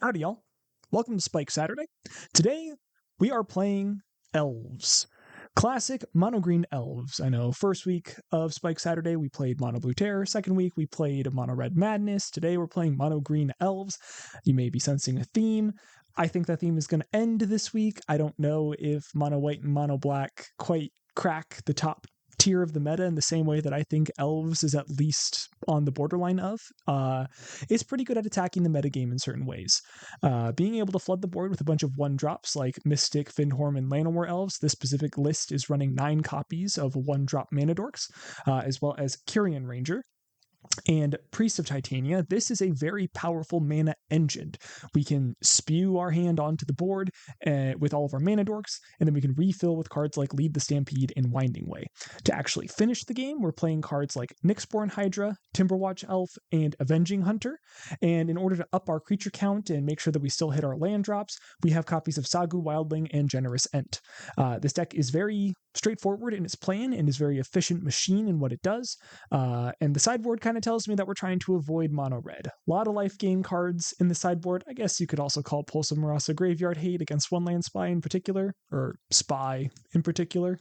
Howdy, y'all. Welcome to Spike Saturday. Today, we are playing Elves. Classic mono green elves. I know, first week of Spike Saturday, we played Mono Blue Terror. Second week, we played Mono Red Madness. Today, we're playing mono green elves. You may be sensing a theme. I think that theme is going to end this week. I don't know if mono white and mono black quite crack the top tier of the meta in the same way that I think elves is at least on the borderline of. It's pretty good at attacking the metagame in certain ways. Being able to flood the board with a bunch of one-drops like Mystic, Findhorn, and Llanowar elves, this specific list is running 9 copies of one-drop Mana Dorks, as well as Kyrian Ranger. And Priest of Titania, this is a very powerful mana engine. We can spew our hand onto the board with all of our mana dorks, and then we can refill with cards like Lead the Stampede and Winding Way. To actually finish the game, we're playing cards like Nyxborn Hydra, Timberwatch Elf, and Avenging Hunter. And in order to up our creature count and make sure that we still hit our land drops, we have copies of Sagu Wildling and Generous Ent. This deck is very straightforward in its plan and is very efficient machine in what it does. And the sideboard kind of tells me that we're trying to avoid mono red. A lot of life gain cards in the sideboard. I guess you could also call Pulse of Marasa Graveyard Hate against One Land Spy in particular, or Spy in particular.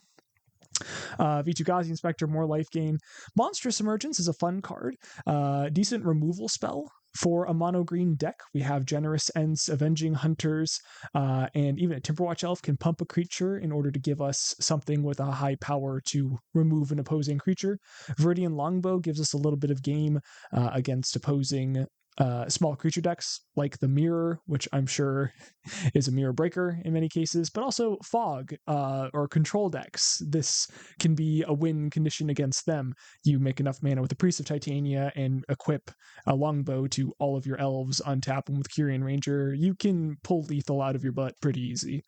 Vitu-Ghazi Inspector, more life gain. Monstrous Emergence is a fun card. Decent removal spell for a mono green deck. We have Generous Ents, Avenging Hunters, and even a Timberwatch Elf can pump a creature in order to give us something with a high power to remove an opposing creature. Viridian Longbow gives us a little bit of game against opposing small creature decks like the Mirror, which I'm sure is a mirror breaker in many cases, but also Fog or Control decks. This can be a win condition against them. You make enough mana with the Priest of Titania and equip a Longbow to all of your elves, untap them with Kyrian Ranger. You can pull lethal out of your butt pretty easy.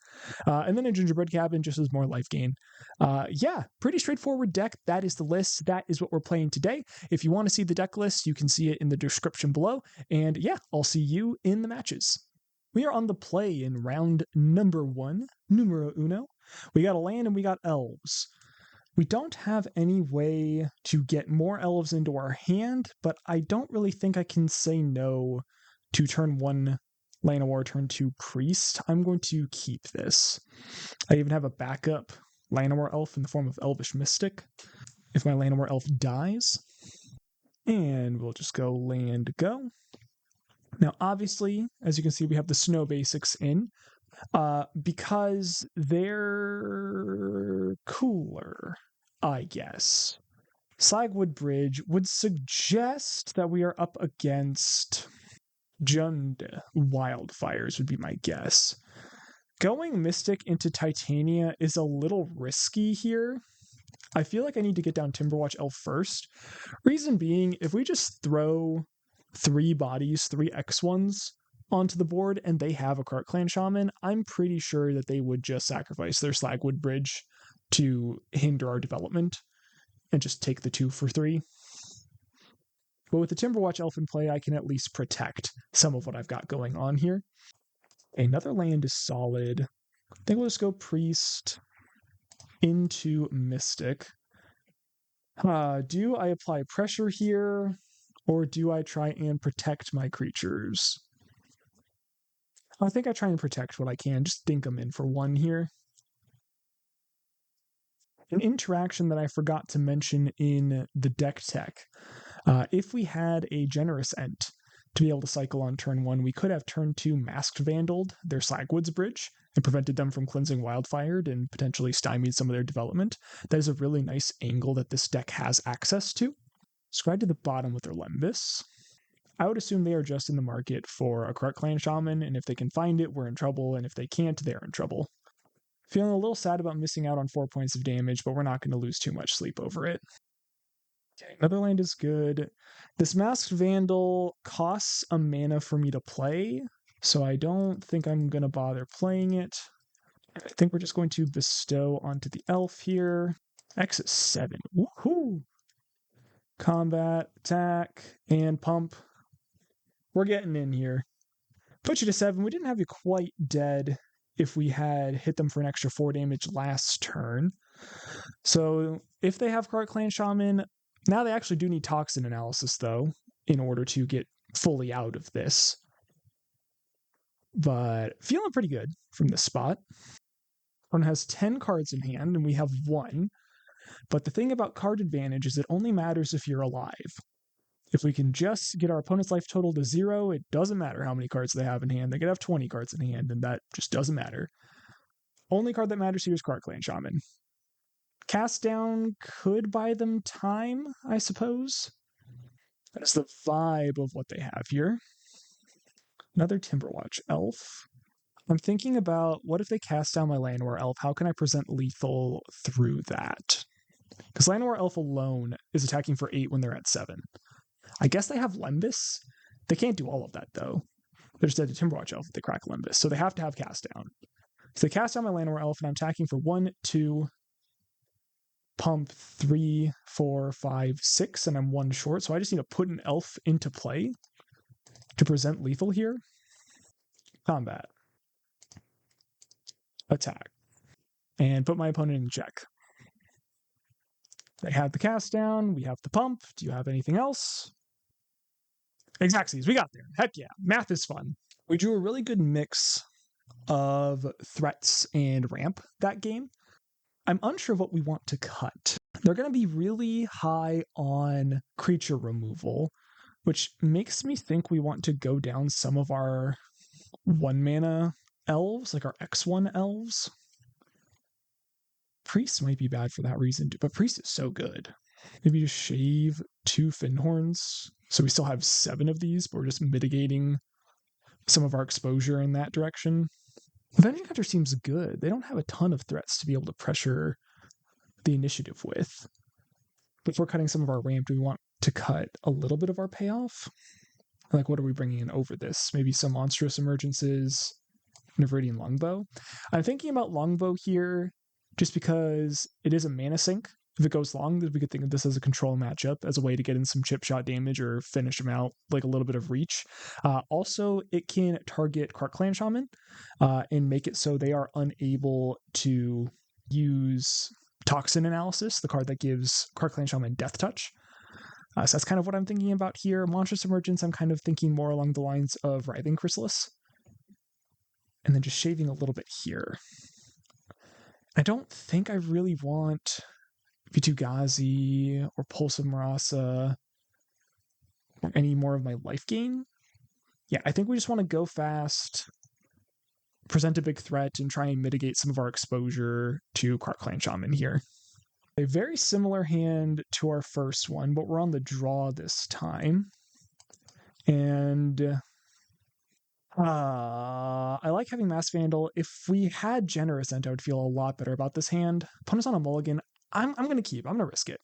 And then a Gingerbread Cabin just as more life gain. Yeah, pretty straightforward deck. That is the list. That is what we're playing today. If you want to see the deck list, you can see it in the description below. And yeah, I'll see you in the matches. We are on the play in round number 1, numero uno. We got a land and we got elves. We don't have any way to get more elves into our hand, but I don't really think I can say no to turn 1 Llanowar, turn 2 Priest. I'm going to keep this. I even have a backup Llanowar elf in the form of Elvish Mystic if my Llanowar elf dies. And we'll just go land go. Now, obviously, as you can see, we have the snow basics in because they're cooler, I guess. Slagwood Bridge would suggest that we are up against Jund Wildfires would be my guess. Going Mystic into Titania is a little risky here. I feel like I need to get down Timberwatch Elf first. Reason being, if we just throw 3 bodies, 3 X1s onto the board, and they have a Cart Clan Shaman, I'm pretty sure that they would just sacrifice their Slagwood Bridge to hinder our development and just take the 2 for 3. But with the Timberwatch Elf in play, I can at least protect some of what I've got going on here. Another land is solid. I think we'll just go Priest into Mystic. Do I apply pressure here? Or do I try and protect my creatures? I think I try and protect what I can. Just dink them in for 1 here. An interaction that I forgot to mention in the deck tech. If we had a Generous Ent to be able to cycle on turn 1, we could have turn 2 Masked Vandaled their Slagwoods Bridge and prevented them from cleansing Wildfired and potentially stymied some of their development. That is a really nice angle that this deck has access to. Scribe to the bottom with their Lembus. I would assume they are just in the market for a Cart Clan Shaman, and if they can find it, we're in trouble, and if they can't, they're in trouble. Feeling a little sad about missing out on 4 points of damage, but we're not going to lose too much sleep over it. Okay, another land is good. This Masked Vandal costs a mana for me to play, so I don't think I'm going to bother playing it. I think we're just going to bestow onto the elf here. X is 7. Woohoo! Combat, attack, and pump. We're getting in here. Put you to 7. We didn't have you quite dead if we had hit them for an extra 4 damage last turn. So if they have Cart Clan Shaman, now they actually do need Toxin Analysis, though, in order to get fully out of this. but feeling pretty good from this spot. One has 10 cards in hand, and we have 1. But the thing about card advantage is it only matters if you're alive. If we can just get our opponent's life total to 0, it doesn't matter how many cards they have in hand. They could have 20 cards in hand, and that just doesn't matter. Only card that matters here is Cart Clan Shaman. Cast down could buy them time, I suppose. That is the vibe of what they have here. Another Timberwatch Elf. I'm thinking about, what if they cast down my Llanowar Elf? How can I present lethal through that? Because Llanowar Elf alone is attacking for 8 when they're at 7. I guess they have Lembus. They can't do all of that, though. They're just at a Timberwatch Elf if they crack Lembus. So they have to have cast down. So they cast down my Llanowar Elf, and I'm attacking for 1, 2, pump 3, 4, 5, 6, and I'm 1 short. So I just need to put an elf into play to present lethal here. Combat. Attack. And put my opponent in check. They have the cast down. We have the pump. Do you have anything else? Exactsies. We got there. Heck yeah. Math is fun. We drew a really good mix of threats and ramp that game. I'm unsure what we want to cut. They're going to be really high on creature removal, which makes me think we want to go down some of our 1-mana elves, like our X1 elves. Priest might be bad for that reason, but Priest is so good. Maybe just shave 2 Finhorns, so we still have 7 of these, but we're just mitigating some of our exposure in that direction. Avenging Hunter seems good. They don't have a ton of threats to be able to pressure the initiative with. Before cutting some of our ramp, do we want to cut a little bit of our payoff? Like, what are we bringing in over this? Maybe some Monstrous Emergences and a Viridian Longbow. I'm thinking about Longbow here just because it is a mana sink. If it goes long, we could think of this as a control matchup, as a way to get in some chip shot damage or finish them out, like a little bit of reach. Also, it can target Cart Clan Shaman and make it so they are unable to use Toxin Analysis, the card that gives Cart Clan Shaman Death Touch. So that's kind of what I'm thinking about here. Monstrous Emergence, I'm kind of thinking more along the lines of Writhing Chrysalis. And then just shaving a little bit here. I don't think I really want Vitu-Ghazi or Pulse of Marasa or any more of my life gain. Yeah, I think we just want to go fast, present a big threat, and try and mitigate some of our exposure to Cart Clan Shaman here. A very similar hand to our first one, but we're on the draw this time. And I like having Mass Vandal. If we had Generous Ent, I would feel a lot better about this hand. Opponent's on a mulligan. I'm going to keep. I'm going to risk it.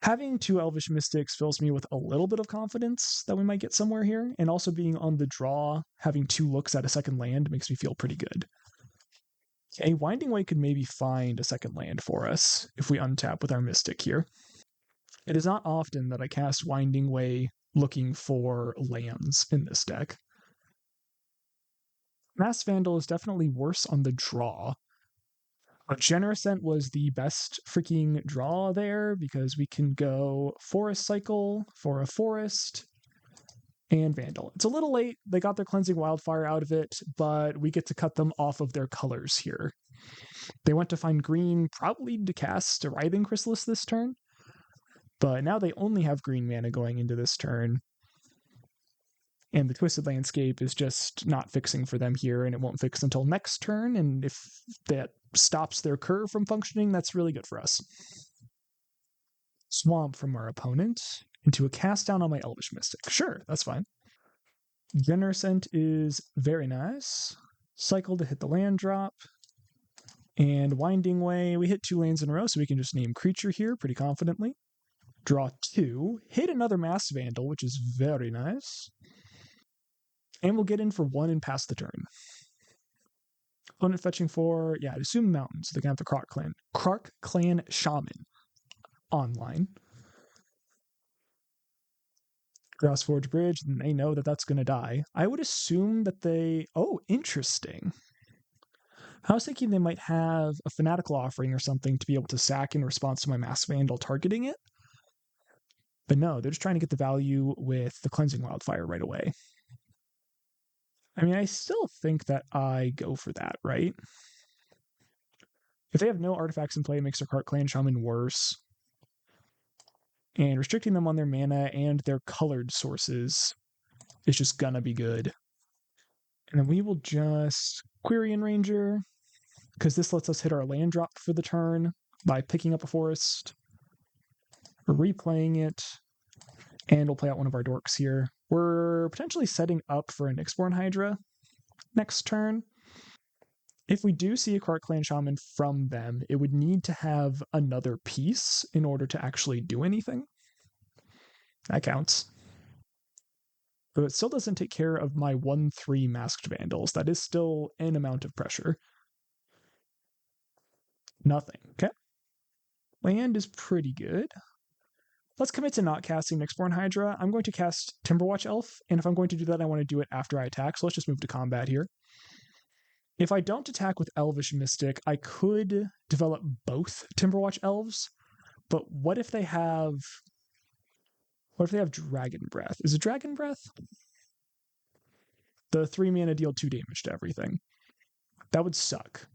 Having 2 Elvish Mystics fills me with a little bit of confidence that we might get somewhere here. And also being on the draw, having 2 looks at a second land makes me feel pretty good. Okay, Winding Way could maybe find a second land for us if we untap with our Mystic here. It is not often that I cast Winding Way looking for lands in this deck. Mass Vandal is definitely worse on the draw. Generous Ent was the best freaking draw there because we can go Forest Cycle for a Forest and Vandal. It's a little late. They got their Cleansing Wildfire out of it, but we get to cut them off of their colors here. They went to find green, probably to cast a Writhing Chrysalis this turn, but now they only have green mana going into this turn. And the Twisted Landscape is just not fixing for them here, and it won't fix until next turn, and if that stops their curve from functioning, that's really good for us. Swamp from our opponent into a cast down on my Elvish Mystic. Sure, that's fine. Generous Ent is very nice. Cycle to hit the land drop. And Winding Way, we hit 2 lands in a row, so we can just name creature here pretty confidently. Draw 2. Hit another Mass Vandal, which is very nice. And we'll get in for 1 and pass the turn. Opponent fetching for, I'd assume mountains. They're going to have the Krark Clan Shaman online. Grass Forge Bridge, and they know that that's going to die. I would assume that they... Oh, interesting. I was thinking they might have a Fanatical Offering or something to be able to sack in response to my Mass Vandal targeting it. But no, they're just trying to get the value with the Cleansing Wildfire right away. I mean, I still think that I go for that, right? If they have no artifacts in play, it makes their Cart Clan Shaman worse. And restricting them on their mana and their colored sources is just gonna be good. And then we will just Quirion Ranger, because this lets us hit our land drop for the turn by picking up a forest, replaying it, and we'll play out one of our dorks here. We're potentially setting up for an Nyxborn Hydra next turn. If we do see a Cart Clan Shaman from them, it would need to have another piece in order to actually do anything. That counts. Though it still doesn't take care of my 1/3 Masked Vandals. That is still an amount of pressure. Nothing. Okay. Land is pretty good. Let's commit to not casting Nyxborn Hydra. I'm going to cast Timberwatch Elf, and if I'm going to do that, I want to do it after I attack, so let's just move to combat here. If I don't attack with Elvish Mystic, I could develop both Timberwatch Elves, but what if they have Dragon Breath? Is it Dragon Breath? The 3 mana deal 2 damage to everything. That would suck.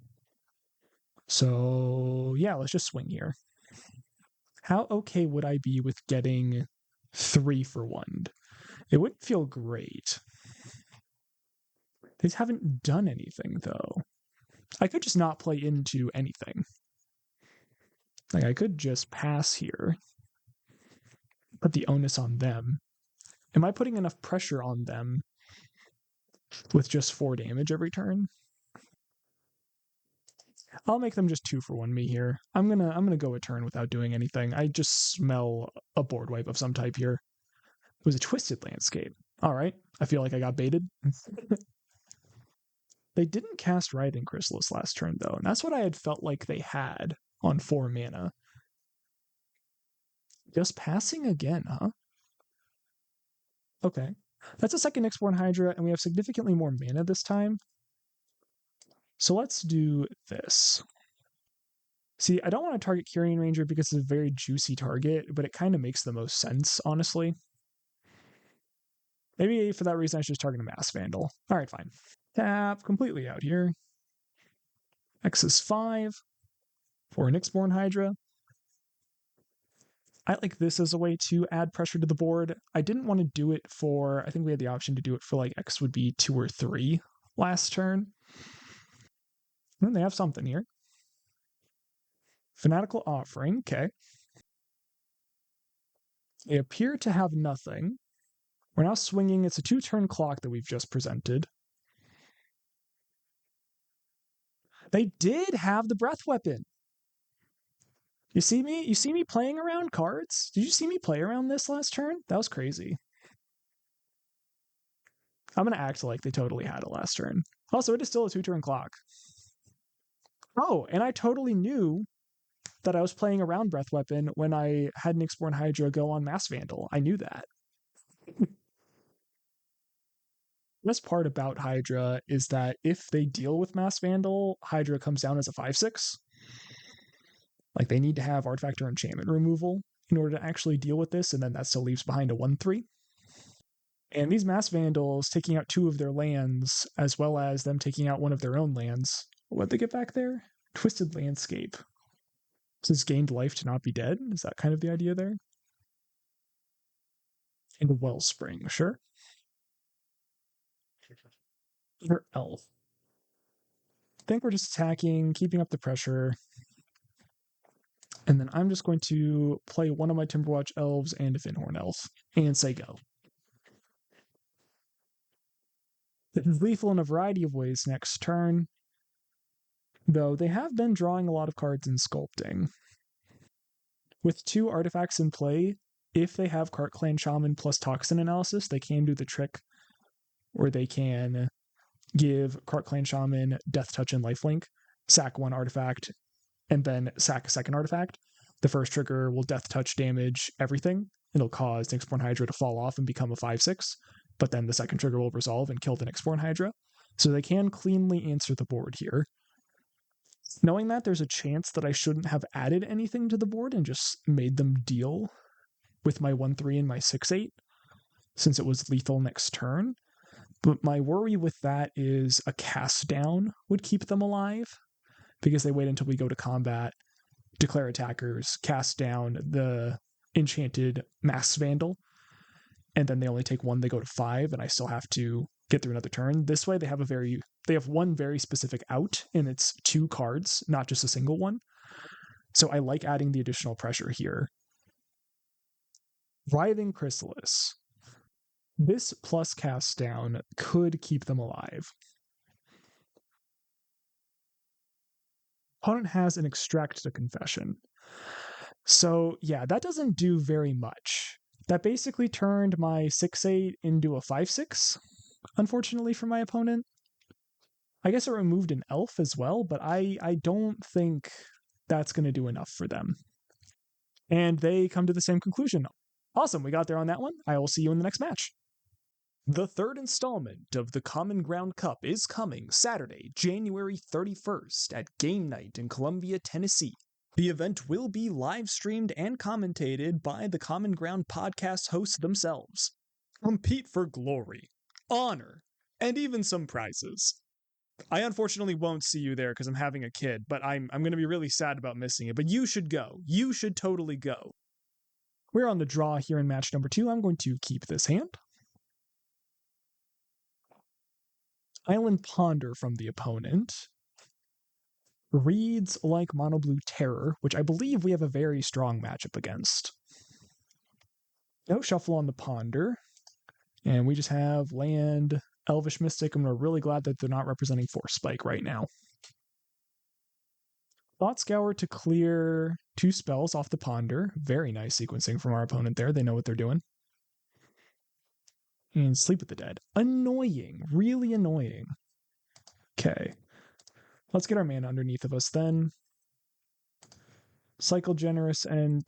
So yeah, let's just swing here. How okay would I be with getting 3 for 1? It wouldn't feel great. They haven't done anything, though. I could just not play into anything. Like, I could just pass here. Put the onus on them. Am I putting enough pressure on them with just 4 damage every turn? I'll make them just 2 for 1 me here. I'm gonna go a turn without doing anything. I just smell a board wipe of some type here. It was a Twisted Landscape. All right, I feel like I got baited. They didn't cast Writhing Chrysalis last turn, though, and that's what I had felt like they had on 4 mana. Just passing again, huh? Okay. That's a second Nyxborn Hydra, and we have significantly more mana this time. So let's do this. See, I don't want to target Quirion Ranger because it's a very juicy target, but it kind of makes the most sense, honestly. Maybe for that reason I should just target a Mass Vandal. Alright, fine. Tap completely out here. X is 5 for a Nyxborn Hydra. I like this as a way to add pressure to the board. I didn't want to do it for, I think we had the option to do it for like X would be 2 or 3 last turn. And then they have something here. Fanatical Offering, okay. They appear to have nothing. We're now swinging. It's a 2-turn clock that we've just presented. They did have the Breath Weapon. You see me? You see me playing around cards? Did you see me play around this last turn? That was crazy. I'm going to act like they totally had it last turn. Also, it is still a 2-turn clock. Oh, and I totally knew that I was playing around Breath Weapon when I had Nyxborn Hydra go on Mass Vandal. I knew that. The best part about Hydra is that if they deal with Mass Vandal, Hydra comes down as a 5/6. Like, they need to have artifact or enchantment removal in order to actually deal with this, and then that still leaves behind a 1/3. And these Mass Vandals taking out 2 of their lands, as well as them taking out one of their own lands. What'd they get back there? Twisted Landscape. This gained life to not be dead? Is that kind of the idea there? And a Wellspring, sure. Or Elf. I think we're just attacking, keeping up the pressure. And then I'm just going to play one of my Timberwatch Elves and a Finhorn Elf, and say go. This is lethal in a variety of ways next turn, though they have been drawing a lot of cards in Sculpting. With 2 artifacts in play, if they have Cart Clan Shaman plus Toxin Analysis, they can do the trick where they can give Cart Clan Shaman Death Touch and Lifelink, sack 1 artifact, and then sack a second artifact. The first trigger will Death Touch damage everything. It'll cause Nyxborn Hydra to fall off and become a 5/6, but then the second trigger will resolve and kill the Nyxborn Hydra. So they can cleanly answer the board here. Knowing that, there's a chance that I shouldn't have added anything to the board and just made them deal with my 1/3 and my 6/8, since it was lethal next turn. But my worry with that is a cast down would keep them alive because they wait until we go to combat, declare attackers, cast down the enchanted Mass Vandal, and then they only take one, they go to 5, and I still have to get through another turn. This way they have one very specific out, and it's 2 cards, not just a single one. So I like adding the additional pressure here. Writhing Chrysalis. This plus cast down could keep them alive. Opponent has an Extract to Confession. So yeah, that doesn't do very much. That basically turned my 6/8 into a 5/6, unfortunately for my opponent. I guess it removed an elf as well, but I don't think that's going to do enough for them. And they come to the same conclusion. Awesome, we got there on that one. I will see you in the next match. The third installment of the Common Ground Cup is coming Saturday, January 31st at Game Night in Columbia, Tennessee. The event will be live streamed and commentated by the Common Ground podcast hosts themselves. Compete for glory, honor, and even some prizes. I unfortunately won't see you there because I'm having a kid, but I'm going to be really sad about missing it. But you should go. You should totally go. We're on the draw here in match number 2. I'm going to keep this hand. Island Ponder from the opponent. Reads like Mono Blue Terror, which I believe we have a very strong matchup against. No shuffle on the Ponder. And we just have land, Elvish Mystic, and we're really glad that they're not representing Force Spike right now. Thought Scour to clear 2 spells off the Ponder. Very nice sequencing from our opponent there. They know what they're doing. And Sleep with the Dead. Annoying. Really annoying. Okay. Let's get our mana underneath of us then. Cycle Generous and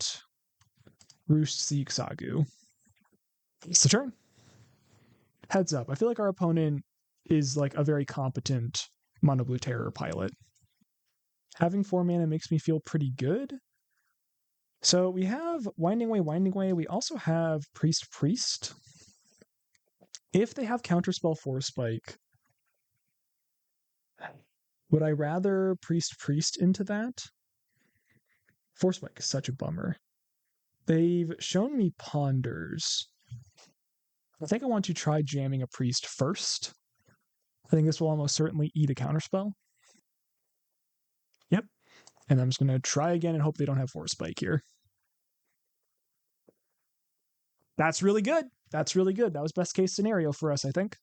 Roost Seek Sagu. It's the turn. Heads up, I feel like our opponent is like a very competent Mono Blue Terror pilot. Having 4 mana makes me feel pretty good. So we have Winding Way, Winding Way. We also have Priest, Priest. If they have Counterspell Force Spike, would I rather Priest, Priest into that? Force Spike is such a bummer. They've shown me Ponders. I think I want to try jamming a Priest first. I think this will almost certainly eat a Counterspell. Yep. And I'm just going to try again and hope they don't have Force Spike here. That's really good. That's really good. That was best case scenario for us, I think.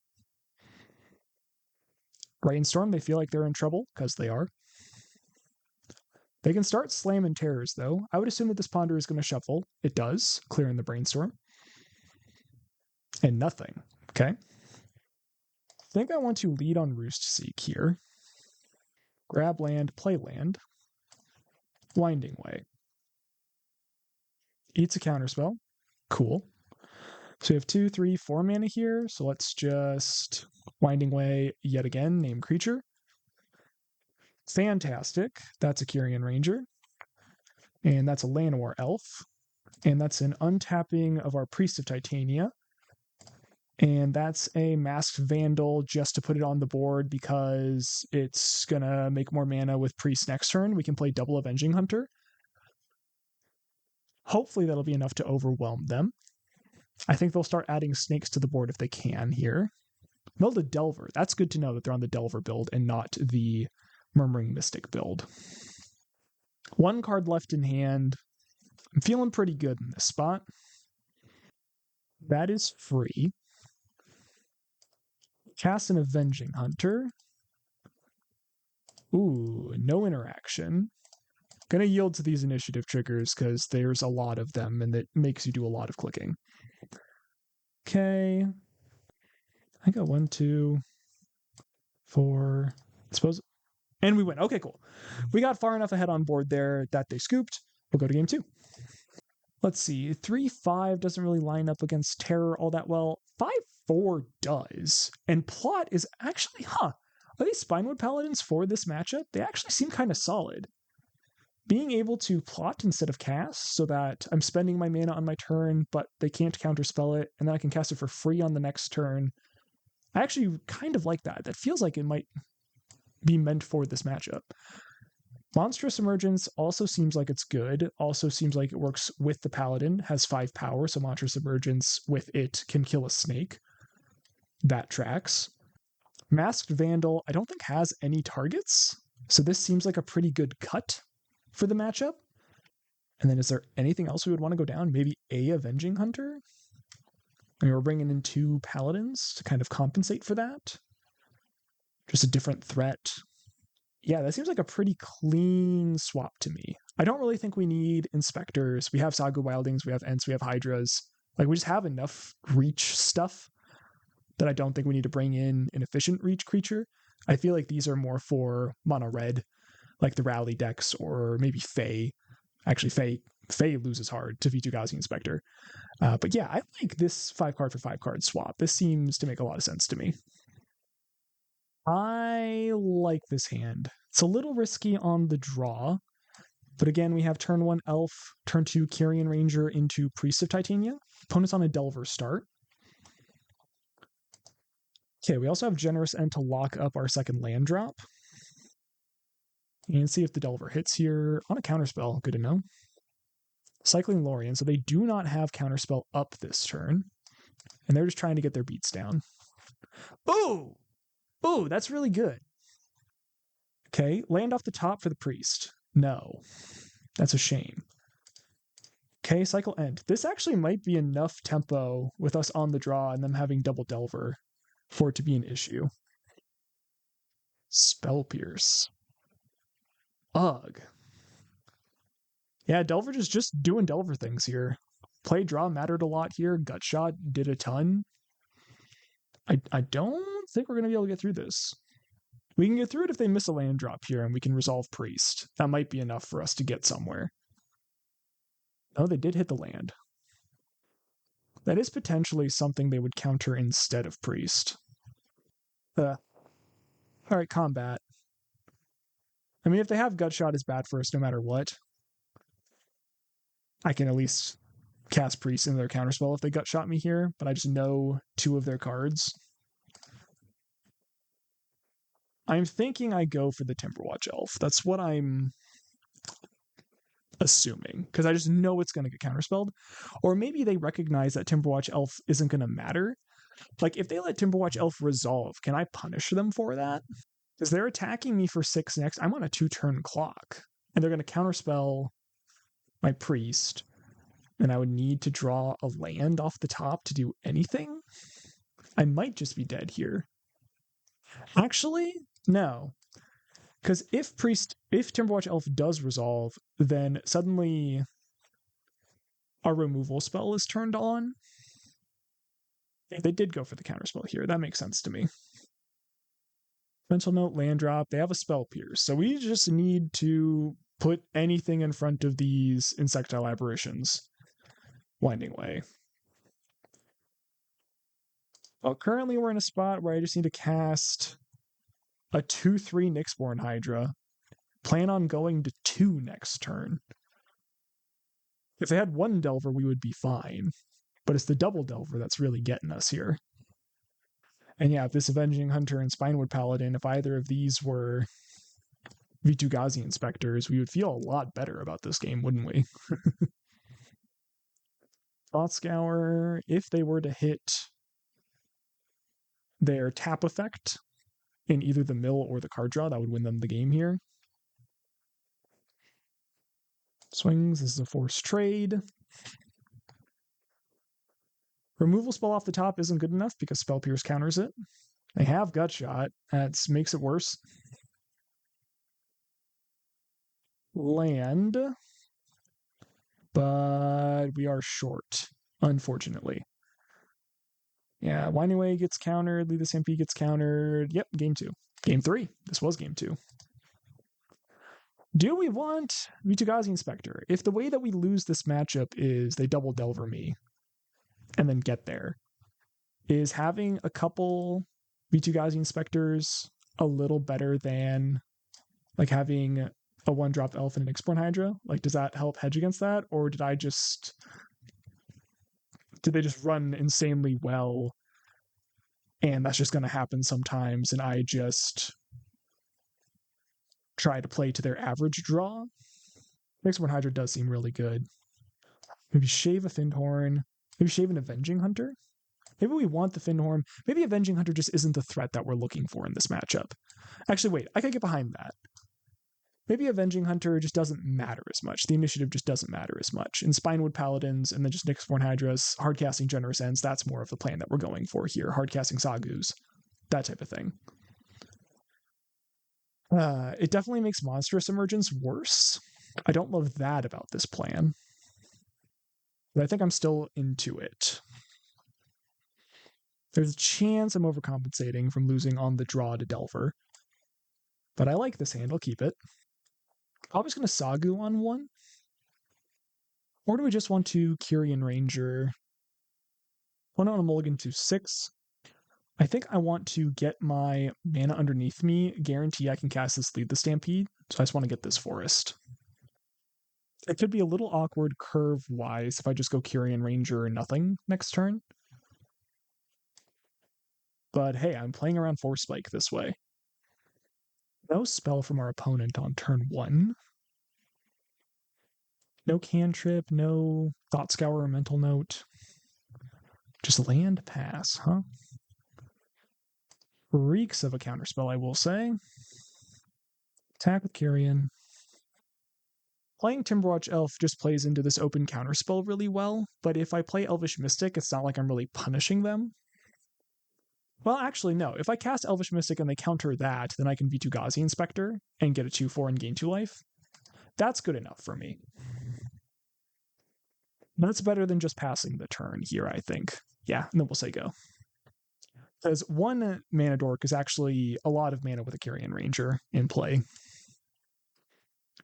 Brainstorm, they feel like they're in trouble, because they are. They can start slamming terrors, though. I would assume that this Ponder is going to shuffle. It does, clearing the Brainstorm. And nothing. Okay. I think I want to lead on Roost Seek here. Grab land, play land. Winding Way. Eats a counterspell. Cool. So we have 2, 3, 4 mana here. So let's just Winding Way yet again, name creature. Fantastic. That's a Kyrian Ranger. And that's a Llanowar Elf. And that's an untapping of our Priest of Titania. And that's a Masked Vandal just to put it on the board because it's going to make more mana with Priest next turn. We can play double Avenging Hunter. Hopefully that'll be enough to overwhelm them. I think they'll start adding snakes to the board if they can here. Mill the Delver. That's good to know that they're on the Delver build and not the Murmuring Mystic build. 1 card left in hand. I'm feeling pretty good in this spot. That is free. Cast an Avenging Hunter. Ooh, no interaction. Gonna yield to these initiative triggers because there's a lot of them and it makes you do a lot of clicking. Okay. I got 1, 2, 4. I suppose. And we win. Okay, cool. We got far enough ahead on board there that they scooped. We'll go to game 2. Let's see. 3-5 doesn't really line up against Terror all that well. 5-4 does. And Plot is actually, are these Spinewood Paladins for this matchup? They actually seem kind of solid. Being able to plot instead of cast so that I'm spending my mana on my turn, but they can't counterspell it, and then I can cast it for free on the next turn. I actually kind of like that. That feels like it might be meant for this matchup. Monstrous Emergence also seems like it's good. Also seems like it works with the Paladin. Has 5 power, so Monstrous Emergence with it can kill a snake. That tracks. Masked Vandal, I don't think has any targets, so this seems like a pretty good cut for the matchup. And then is there anything else we would want to go down? Maybe a Avenging Hunter? I mean, we're bringing in 2 Paladins to kind of compensate for that. Just a different threat. Yeah, that seems like a pretty clean swap to me. I don't really think we need Inspectors. We have Saga Wildings, we have Ents, we have Hydras. Like, we just have enough reach stuff that I don't think we need to bring in an efficient reach creature. I feel like these are more for mono red, like the Rally decks, or maybe Fae. Actually, Fae loses hard to Vitu-Ghazi Inspector. But yeah, I like this 5 card for 5 card swap. This seems to make a lot of sense to me. I like this hand. It's a little risky on the draw, but again, we have turn 1 Elf, turn 2 Carrion Ranger into Priest of Titania. Opponent's on a Delver start. Okay, we also have Generous End to lock up our second land drop. And see if the Delver hits here on a counterspell. Good to know. Cycling Lorien, so they do not have counterspell up this turn. And they're just trying to get their beats down. Ooh! Ooh, that's really good. Okay, land off the top for the Priest. No. That's a shame. Okay, cycle end. This actually might be enough tempo with us on the draw and them having double Delver for it to be an issue. Spell Pierce. Ugh. Yeah, Delver just doing Delver things here. Play draw mattered a lot here. Gut Shot did a ton. I don't think we're going to be able to get through this. We can get through it if they miss a land drop here and we can resolve Priest. That might be enough for us to get somewhere. Oh, they did hit the land. That is potentially something they would counter instead of Priest. Alright, combat. I mean, if they have Gut Shot as bad for us no matter what, I can at least cast Priest in their counterspell if they Gut Shot me here, but I just know 2 of their cards. I'm thinking I go for the Timberwatch Elf. That's what I'm assuming, because I just know it's going to get counterspelled. Or maybe they recognize that Timberwatch Elf isn't going to matter. Like, if they let Timberwatch Elf resolve, can I punish them for that? Because they're attacking me for 6 next. I'm on a 2-turn clock. And they're going to counterspell my Priest. And I would need to draw a land off the top to do anything. I might just be dead here. Actually, no. Because if Timberwatch Elf does resolve, then suddenly our removal spell is turned on. They did go for the counterspell here. That makes sense to me. Mental Note, land drop. They have a Spell Pierce. So we just need to put anything in front of these Insectile Aberrations. Winding Way. Well, currently we're in a spot where I just need to cast a 2/3 Nyxborn Hydra. Plan on going to 2 next turn. If they had 1 Delver, we would be fine. But it's the double Delver that's really getting us here. And yeah, if this Avenging Hunter and Spinewood Paladin, if either of these were Vitu-Ghazi Inspectors, we would feel a lot better about this game, wouldn't we? Thought Scour, if they were to hit their tap effect in either the mill or the card draw, that would win them the game here. Swings, this is a forced trade. Removal spell off the top isn't good enough because Spell Pierce counters it. They have Gut Shot. That makes it worse. Land. But we are short, unfortunately. Yeah, Winding Way gets countered. Lead the MP gets countered. Yep, game 2. Game 3. This was game 2. Do we want Vitu-Ghazi Inspector? If the way that we lose this matchup is they double Delver me and then get there, is having a couple Vitu-Ghazi Inspectors a little better than like having a 1-drop Elf and an Nyxborn Hydra? Like, does that help hedge against that? Or did they just run insanely well And that's just going to happen sometimes, and I just try to play to their average draw. Mixborn Hydra does seem really good. Maybe shave a Findhorn. Maybe shave an Avenging Hunter. Maybe we want the Findhorn. Maybe Avenging Hunter just isn't the threat that we're looking for in this matchup. Actually, wait, I could get behind that. Maybe Avenging Hunter just doesn't matter as much. The initiative just doesn't matter as much. In Spinewood Paladins and then just Nyxborn Hydras, hardcasting Generous Ends, that's more of the plan that we're going for here. Hardcasting Sagus, that type of thing. It definitely makes Monstrous Emergence worse. I don't love that about this plan. But I think I'm still into it. There's a chance I'm overcompensating from losing on the draw to Delver. But I like this hand. I'll keep it. Probably just going to Sagu on one. Or do we just want to Kyrian Ranger? One on a mulligan to 6. I think I want to get my mana underneath me, guarantee I can cast this Lead the Stampede, so I just want to get this Forest. It could be a little awkward curve-wise if I just go Kyrian Ranger or nothing next turn. But hey, I'm playing around Force Spike this way. No spell from our opponent on turn 1. No cantrip, no Thought Scour or Mental Note. Just land pass, huh? Reeks of a counterspell, I will say. Attack with Kyrian. Playing Timberwatch Elf just plays into this open counterspell really well, but if I play Elvish Mystic, it's not like I'm really punishing them. Well, actually, no. If I cast Elvish Mystic and they counter that, then I can V2 Ghazi Inspector and get a 2/4 and gain 2 life. That's good enough for me. That's better than just passing the turn here, I think. Yeah, and then we'll say go. Because 1 mana dork is actually a lot of mana with a Kyrian Ranger in play.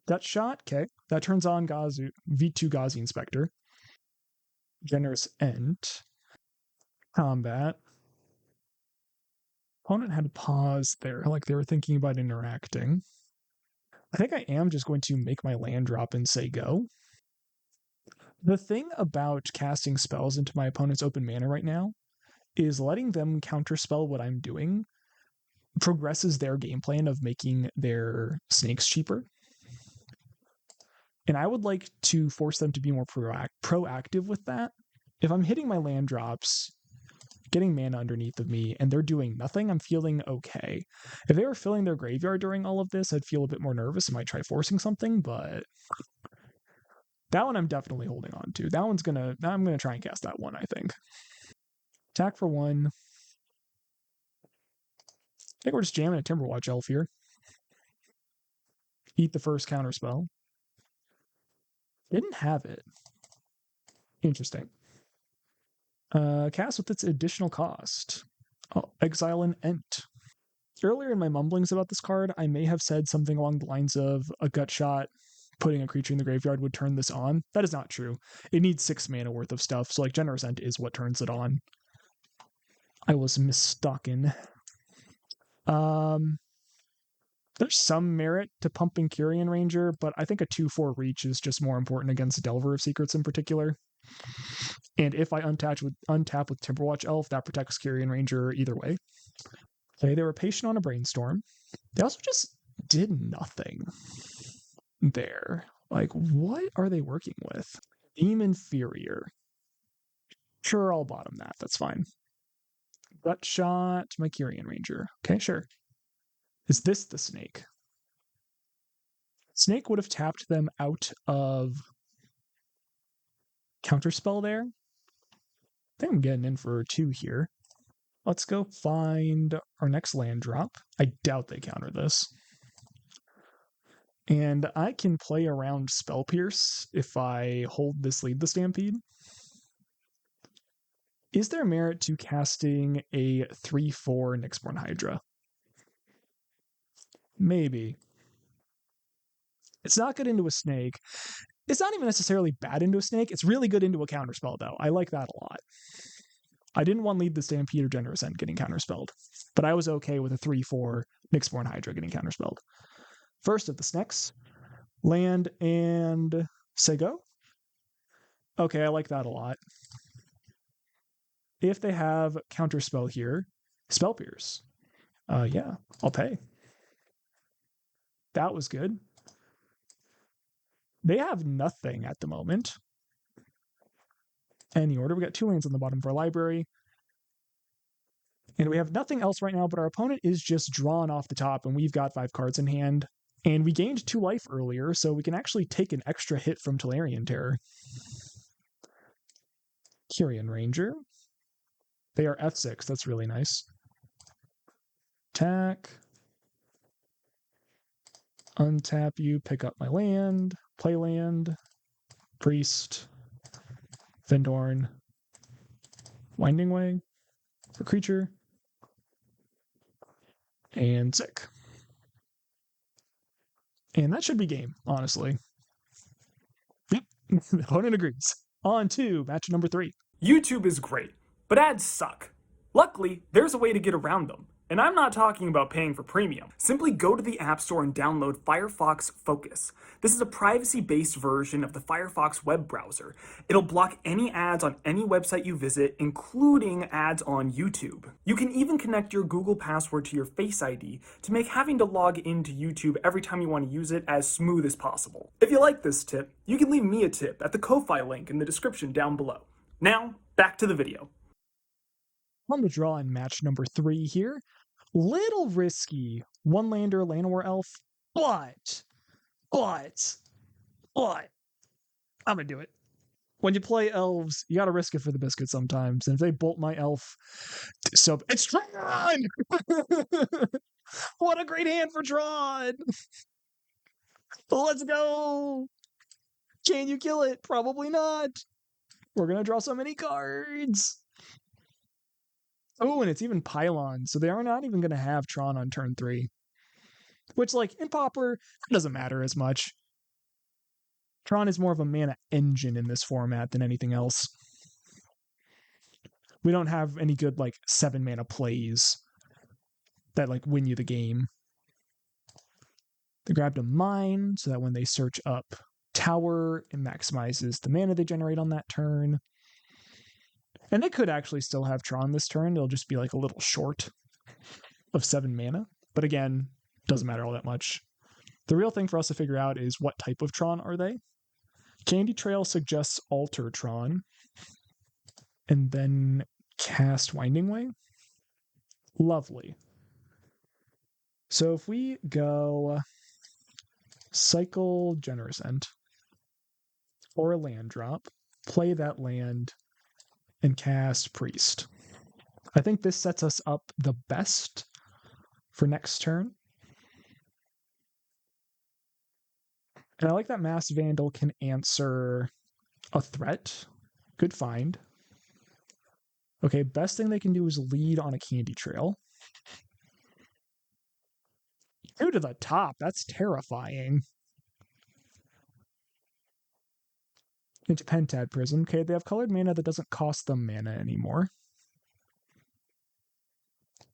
That shot, okay. That turns on V2 Ghazi Inspector. Generous End. Combat. Opponent had to pause there, like they were thinking about interacting. I think I am just going to make my land drop and say go. The thing about casting spells into my opponent's open mana right now is letting them counterspell what I'm doing progresses their game plan of making their snakes cheaper. And I would like to force them to be more proactive with that. If I'm hitting my land drops, getting mana underneath of me, and they're doing nothing, I'm feeling okay. If they were filling their graveyard during all of this, I'd feel a bit more nervous and might try forcing something, but that one I'm definitely holding on to. I'm gonna try and cast that one, I think. Attack for 1. I think we're just jamming a Timberwatch Elf here. Eat the first counterspell. Didn't have it. Interesting. Cast with its additional cost. Oh, exile an Ent. Earlier in my mumblings about this card, I may have said something along the lines of a gut shot, putting a creature in the graveyard would turn this on. That is not true. It needs 6 mana worth of stuff, so like Generous Ent is what turns it on. I was mistaken. There's some merit to pumping Kyrian Ranger, but I think a 2/4 reach is just more important against Delver of Secrets in particular. And if I untap with Timberwatch Elf, that protects Kyrian Ranger either way. Okay, they were patient on a Brainstorm. They also just did nothing there. Like, what are they working with? Deem Inferior. Sure, I'll bottom that. That's fine. Gut shot, my Kyrian Ranger. Okay, sure. Is this the snake? Snake would have tapped them out of counterspell there. I think I'm getting in for 2 here. Let's go find our next land drop. I doubt they counter this. And I can play around Spell Pierce if I hold this Lead the Stampede. Is there merit to casting a 3/4 Nyxborn Hydra? Maybe. It's not good into a snake. It's not even necessarily bad into a snake. It's really good into a counterspell, though. I like that a lot. I didn't want Lead the Stampede or Generous End getting counterspelled, but I was okay with a 3/4 Nyxborn Hydra getting counterspelled. First of the snakes, land and say go. Okay, I like that a lot. If they have counterspell here, Spell Pierce. Yeah, I'll pay. That was good. They have nothing at the moment. Any order. We got 2 lands on the bottom of our library. And we have nothing else right now, but our opponent is just drawn off the top, and we've got 5 cards in hand. And we gained 2 life earlier, so we can actually take an extra hit from Tolarian Terror. Kyrian Ranger. They are F6. That's really nice. Attack. Untap you, pick up my land, play land, Priest, Vindorn, Winding Way for creature, and sick. And that should be game, honestly. Yep, the opponent agrees. On to match number 3. YouTube is great, but ads suck. Luckily, there's a way to get around them. And I'm not talking about paying for premium. Simply go to the App Store and download Firefox Focus. This is a privacy-based version of the Firefox web browser. It'll block any ads on any website you visit, including ads on YouTube. You can even connect your Google password to your Face ID to make having to log into YouTube every time you want to use it as smooth as possible. If you like this tip, you can leave me a tip at the Ko-Fi link in the description down below. Now, back to the video. On the draw in match number 3 here. Little risky. 1-lander, Llanowar Elf, but I'm gonna do it. When you play elves, you gotta risk it for the biscuit sometimes. And if they bolt my elf, so it's Tron! What a great hand for Tron! Let's go! Can you kill it? Probably not. We're gonna draw so many cards. Oh, and it's even Pylon, so they are not even going to have Tron on turn 3. Which, like, in Pauper, it doesn't matter as much. Tron is more of a mana engine in this format than anything else. We don't have any good, like, 7-mana plays that, like, win you the game. They grabbed a mine, so that when they search up Tower, it maximizes the mana they generate on that turn. And they could actually still have Tron this turn. It'll just be like a little short of 7 mana. But again, doesn't matter all that much. The real thing for us to figure out is what type of Tron are they? Candy Trail suggests Alter Tron. And then cast Winding Way. Lovely. So if we go cycle Generous End or a land drop, play that land, and cast Priest. I think this sets us up the best for next turn. And I like that Mass Vandal can answer a threat. Good find. Okay, best thing they can do is lead on a Candy Trail. 2 to the top, that's terrifying. Into Pentad Prism. Okay, they have colored mana that doesn't cost them mana anymore.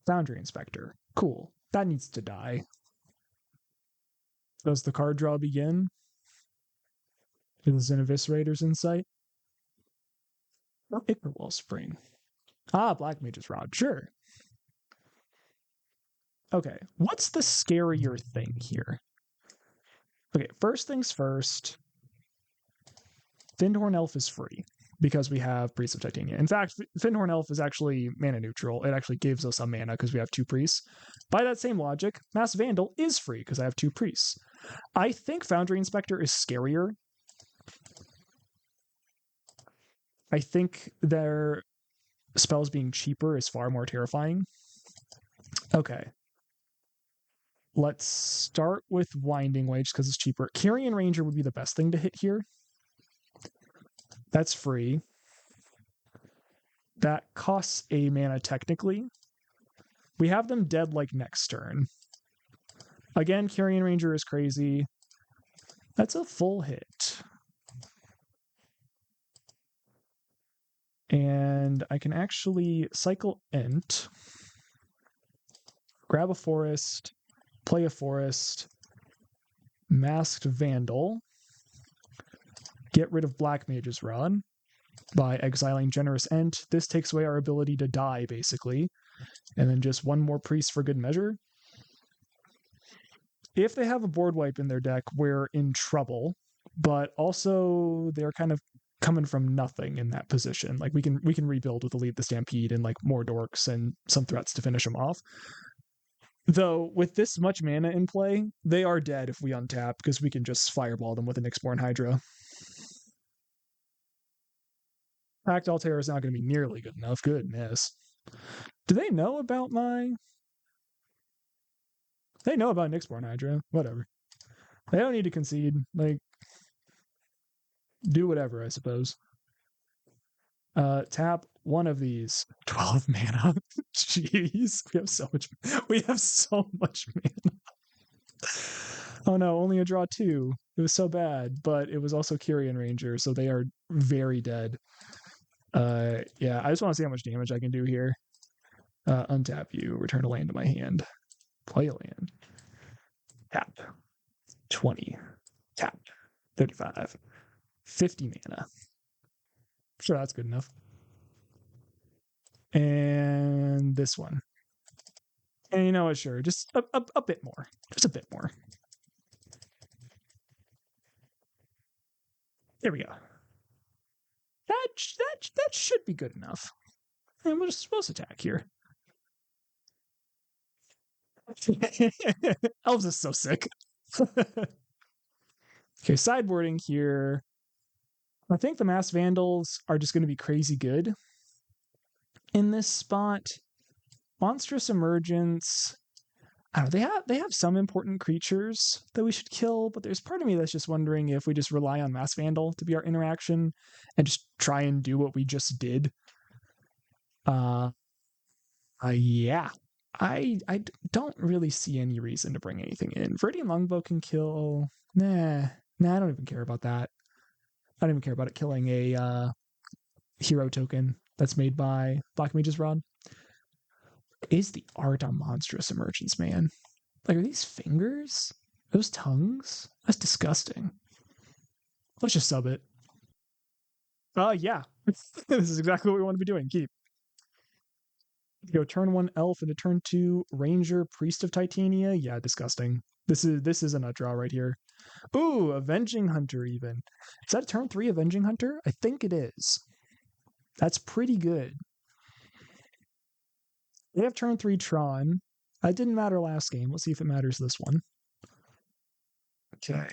Foundry Inspector. Cool. That needs to die. Does the card draw begin? Is an Eviscerator's Insight? Ichor Wellspring. Black Mage's Rod. Sure. Okay, what's the scarier thing here? Okay, first things first. Fyndhorn Elf is free because we have Priests of Titania. In fact, Fyndhorn Elf is actually mana neutral. It actually gives us a mana because we have 2 priests. By that same logic, Mass Vandal is free because I have 2 priests. I think Foundry Inspector is scarier. I think their spells being cheaper is far more terrifying. Okay. Let's start with Winding Way because it's cheaper. Kyrian Ranger would be the best thing to hit here. That's free. That costs a mana technically. We have them dead like next turn. Again, Kyrian Ranger is crazy. That's a full hit. And I can actually cycle Ent, grab a forest, play a forest, Masked Vandal, get rid of Black Mage's Rod by exiling Generous Ent. This takes away our ability to die, basically. and then just one more priest for good measure. If they have a board wipe in their deck, we're in trouble, but also they're kind of coming from nothing in that position. Like we can rebuild with Lead the Stampede and like more dorks and some threats to finish them off. Though with this much mana in play, they are dead if we untap because we can just fireball them with an Nyxborn Hydra. Pact Altair is not going to be nearly good enough. Goodness. Do they know about my... They know about Nyxborn Hydra. Whatever. They don't need to concede. Like, do whatever, I suppose. Tap one of these. 12 mana. Jeez. We have so much mana. Oh no, only a draw 2. It was so bad, but it was also Kyrian Ranger, so they are very dead. Yeah, I just want to see how much damage I can do here. Untap you, return a land to my hand. Play a land. Tap. 20. Tap. 35. 50 mana. Sure, that's good enough. And this one. And you know what, sure, just a bit more. Just a bit more. There we go. That should be good enough. And we'll just attack here. Elves is so sick. Okay, sideboarding here. I think the Mass Vandals are just going to be crazy good in this spot. Monstrous Emergence. I don't know, they have some important creatures that we should kill, but there's part of me that's just wondering if we just rely on Mass Vandal to be our interaction and just try and do what we just did. Yeah. I don't really see any reason to bring anything in. Viridian Longbow can kill. Nah, I don't even care about that. I don't even care about it killing a hero token that's made by Black Mage's Rod. What is the art on Monstrous Emergence, man? Like, are these fingers? Those tongues? That's disgusting. Let's just sub it. Yeah. This is exactly what we want to be doing. Keep. Go turn 1 elf into turn 2 ranger priest of Titania. Yeah, disgusting. This is a nut draw right here. Ooh, Avenging Hunter even. Is that a turn 3 Avenging Hunter? I think it is. That's pretty good. They have turn 3 Tron. That didn't matter last game. Let's see if it matters this one. Okay.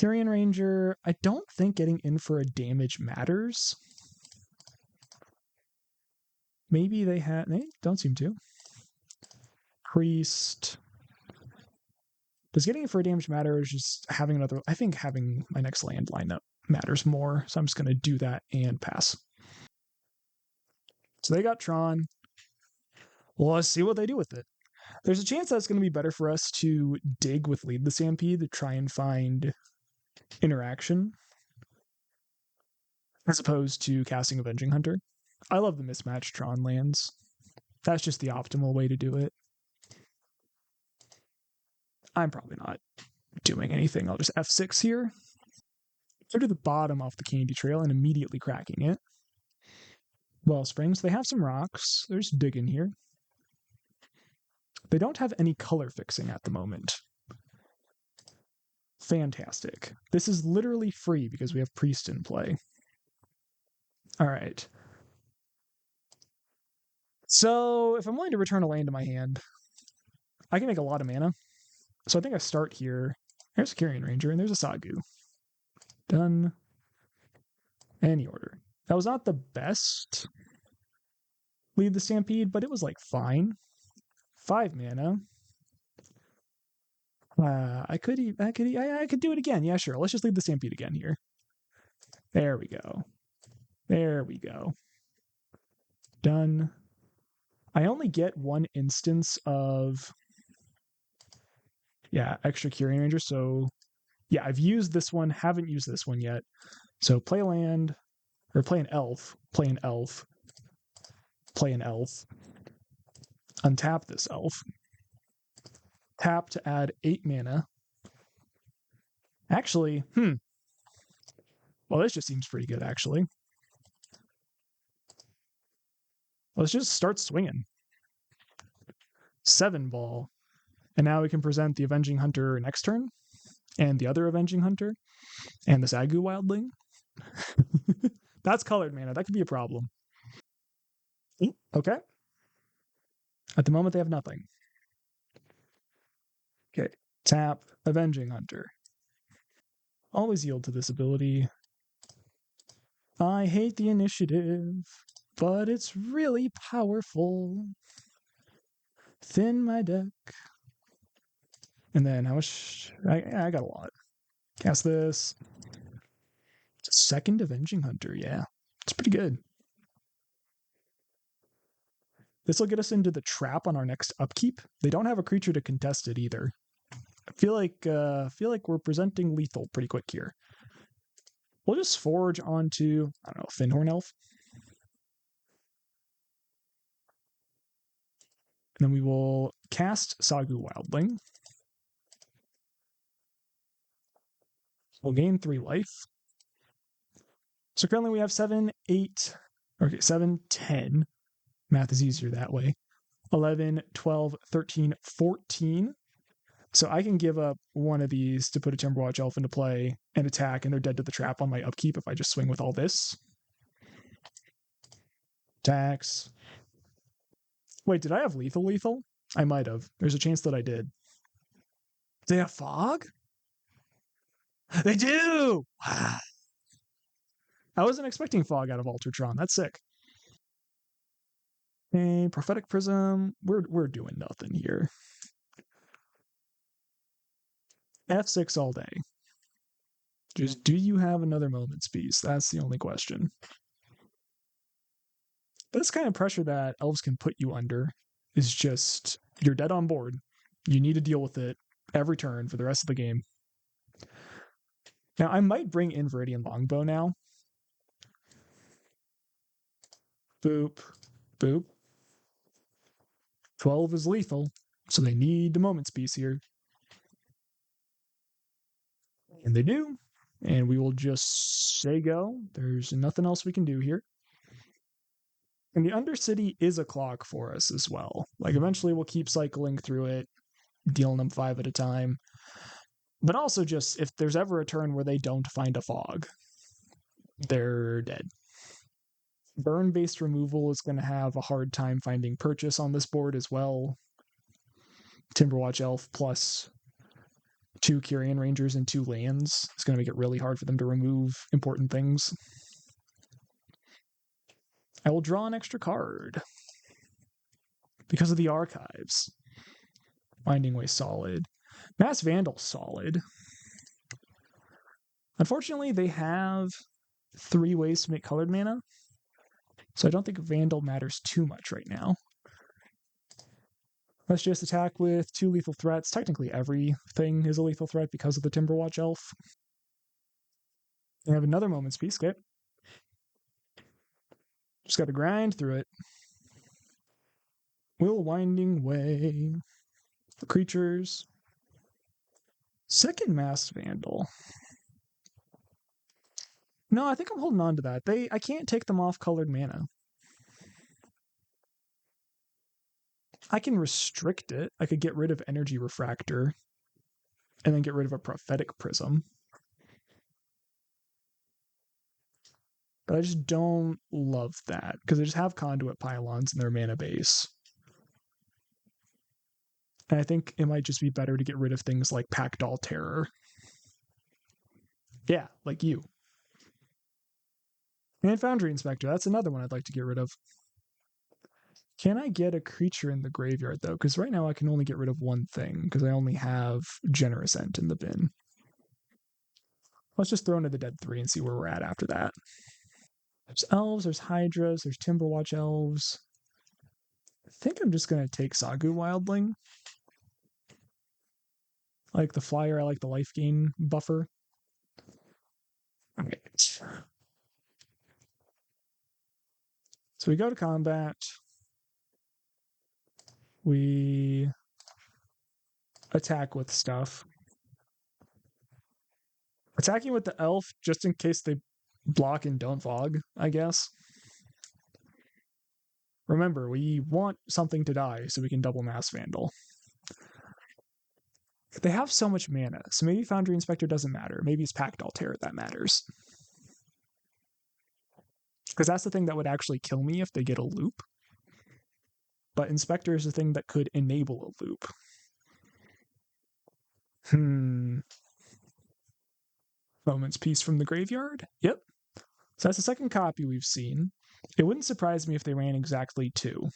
Kyrian Ranger. I don't think getting in for a damage matters. Maybe they don't seem to. Priest. Does getting in for a damage matter, or is just having another... I think having my next land lineup matters more, so I'm just going to do that and pass. So they got Tron. Well, let's see what they do with it. There's a chance that's going to be better for us to dig with Lead the Stampede to try and find interaction, as opposed to casting Avenging Hunter. I love the mismatched Tron lands. That's just the optimal way to do it. I'm probably not doing anything. I'll just F6 here. Go to the bottom off the Candy Trail and immediately cracking it. Wellsprings. They have some rocks. There's digging here. They don't have any color fixing at the moment. Fantastic. This is literally free because we have Priest in play. All right. So if I'm willing to return a land to my hand, I can make a lot of mana. So I think I start here. There's a Kyrian Ranger and there's a Sagu. Done. Any order. That was not the best Lead the Stampede, but it was like fine. 5 mana. I could do it again. Yeah, sure. Let's just Lead the Stampede again here. There we go. There we go. Done. I only get one instance of extra Kyrian Ranger, so yeah, I've used this one, haven't used this one yet. So play a land, or play an elf, play an elf, play an elf, untap this elf, tap to add 8 mana. Actually, well, this just seems pretty good, actually. Let's just start swinging. 7 ball. And now we can present the Avenging Hunter next turn, and the other Avenging Hunter, and the Sagu Wildling. That's colored mana. That could be a problem. Okay. At the moment, they have nothing. Okay. Tap Avenging Hunter. Always yield to this ability. I hate the initiative, but it's really powerful. Thin my deck. And then how much? I got a lot. Cast this. Second Avenging Hunter, yeah. It's pretty good. This will get us into the trap on our next upkeep. They don't have a creature to contest it either. I feel like we're presenting lethal pretty quick here. We'll just forge onto, I don't know, Thinhorn Elf. And then we will cast Sagu Wildling. We'll gain 3 life. So currently we have 7, 8, okay, 7, 10. Math is easier that way. 11, 12, 13, 14. So I can give up one of these to put a Timberwatch Elf into play and attack, and they're dead to the trap on my upkeep if I just swing with all this. Attacks. Wait, did I have lethal? I might have. There's a chance that I did. Do they have fog? They do! I wasn't expecting fog out of Altertron. That's sick. A Prophetic Prism. We're doing nothing here. F6 all day. Just, do you have another Moment's Peace? That's the only question. But this kind of pressure that elves can put you under is just, you're dead on board. You need to deal with it every turn for the rest of the game. Now, I might bring in Viridian Longbow now. Boop. Boop. 12 is lethal, so they need the Moment's Peace here. And they do. And we will just say go. There's nothing else we can do here. And the Undercity is a clock for us as well. Like, eventually we'll keep cycling through it, dealing them 5 at a time. But also just, if there's ever a turn where they don't find a fog, they're dead. Burn-based removal is going to have a hard time finding purchase on this board as well. Timberwatch Elf plus 2 Kyrian Rangers and 2 lands is going to make it really hard for them to remove important things. I will draw an extra card because of the archives. Winding Way solid. Mass Vandal solid. Unfortunately, they have 3 ways to make colored mana, so I don't think Vandal matters too much right now. Let's just attack with 2 lethal threats. Technically, everything is a lethal threat because of the Timberwatch Elf. We have another Moment's Peace, okay? Just gotta grind through it. Will Winding Way. Creatures. Second Mass Vandal. No, I think I'm holding on to that. I can't take them off colored mana. I can restrict it. I could get rid of Energy Refractor and then get rid of a Prophetic Prism. But I just don't love that because they just have Conduit Pylons in their mana base. And I think it might just be better to get rid of things like Packdoll Terror. Yeah, like you. And Foundry Inspector, that's another one I'd like to get rid of. Can I get a creature in the graveyard, though? Because right now I can only get rid of one thing, because I only have Generous Ent in the bin. Let's just throw into the dead 3 and see where we're at after that. There's elves, there's hydras, there's Timberwatch elves. I think I'm just going to take Sagu Wildling. I like the flyer, I like the life gain buffer. Okay. So we go to combat. We attack with stuff. Attacking with the elf, just in case they block and don't fog, I guess. Remember, we want something to die so we can double Mass Vandal. They have so much mana, so maybe Foundry Inspector doesn't matter. Maybe it's Pact Altair that matters. Because that's the thing that would actually kill me if they get a loop. But Inspector is the thing that could enable a loop. Moment's Peace from the Graveyard? Yep. So that's the second copy we've seen. It wouldn't surprise me if they ran exactly 2.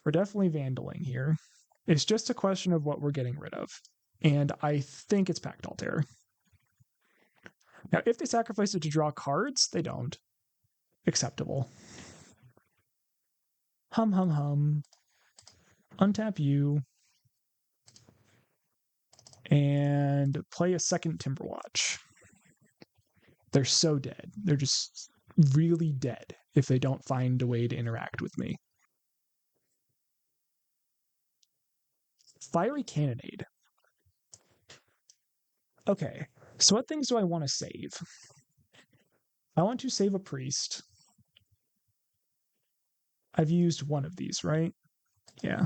We're definitely Vandaling here. It's just a question of what we're getting rid of. And I think it's Pact Altair. Now, if they sacrifice it to draw cards, they don't. Acceptable. Hum. Untap you. And play a second Timberwatch. They're so dead. They're just really dead if they don't find a way to interact with me. Fiery Cannonade. Okay, so what things do I want to save? I want to save a priest. I've used one of these, right? Yeah.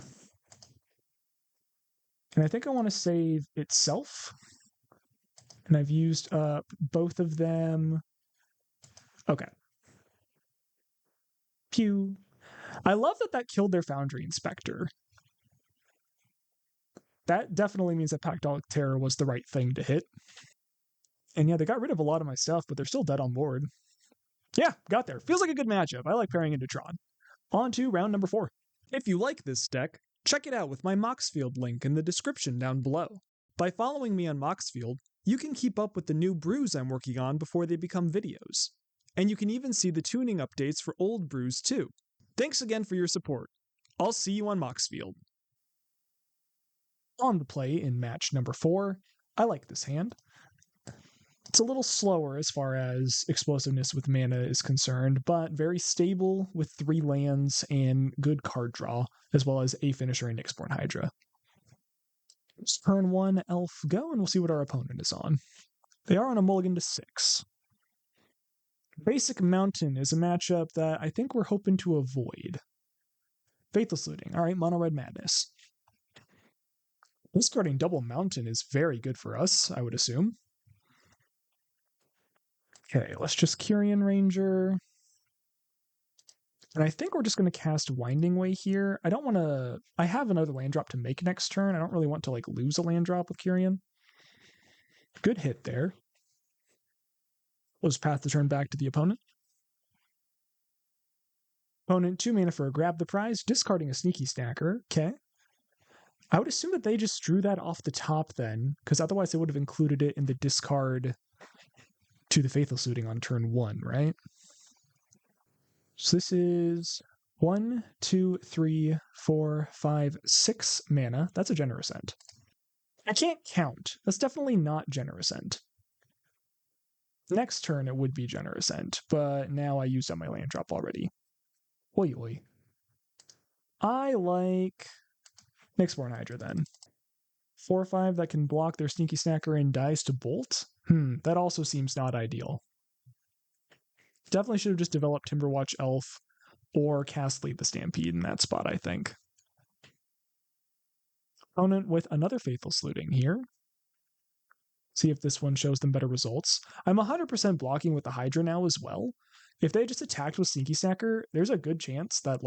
And I think I want to save itself. And I've used up both of them. Okay. Pew. I love that killed their Foundry Inspector. That definitely means that Pact Altair was the right thing to hit. And yeah, they got rid of a lot of my stuff, but they're still dead on board. Yeah, got there. Feels like a good matchup. I like pairing into Tron. On to round number 4. If you like this deck, check it out with my Moxfield link in the description down below. By following me on Moxfield, you can keep up with the new brews I'm working on before they become videos. And you can even see the tuning updates for old brews too. Thanks again for your support. I'll see you on Moxfield. On the play in match number 4, I like this hand. It's a little slower as far as explosiveness with mana is concerned, but very stable with 3 lands and good card draw, as well as a finisher in Nyxborn Hydra. Let's turn 1 Elf go, and we'll see what our opponent is on. They are on a mulligan to 6. Basic Mountain is a matchup that I think we're hoping to avoid. Faithless Looting. Alright, Mono Red Madness. Discarding Double Mountain is very good for us, I would assume. Okay, let's just Kyrian Ranger. And I think we're just going to cast Winding Way here. I don't want to... I have another land drop to make next turn. I don't really want to, lose a land drop with Kyrian. Good hit there. We'll just path the turn back to the opponent. Opponent, 2 mana for a Grab the Prize, discarding a Sneaky Stacker. Okay. I would assume that they just drew that off the top then, because otherwise they would have included it in the discard to the Faithless Looting on turn 1, right? So this is 1, 2, 3, 4, 5, 6 mana. That's a Generous End. I can't count. That's definitely not Generous End. Next turn it would be Generous End, but now I used up my land drop already. Oi oi. I like Nyxborn Hydra then. 4/5 that can block their Sneaky Snacker and dies to Bolt? That also seems not ideal. Definitely should have just developed Timberwatch Elf or cast Lead the Stampede in that spot, I think. Opponent with another Faithless Looting here. See if this one shows them better results. I'm 100% blocking with the Hydra now as well. If they just attacked with Sneaky Snacker, there's a good chance that,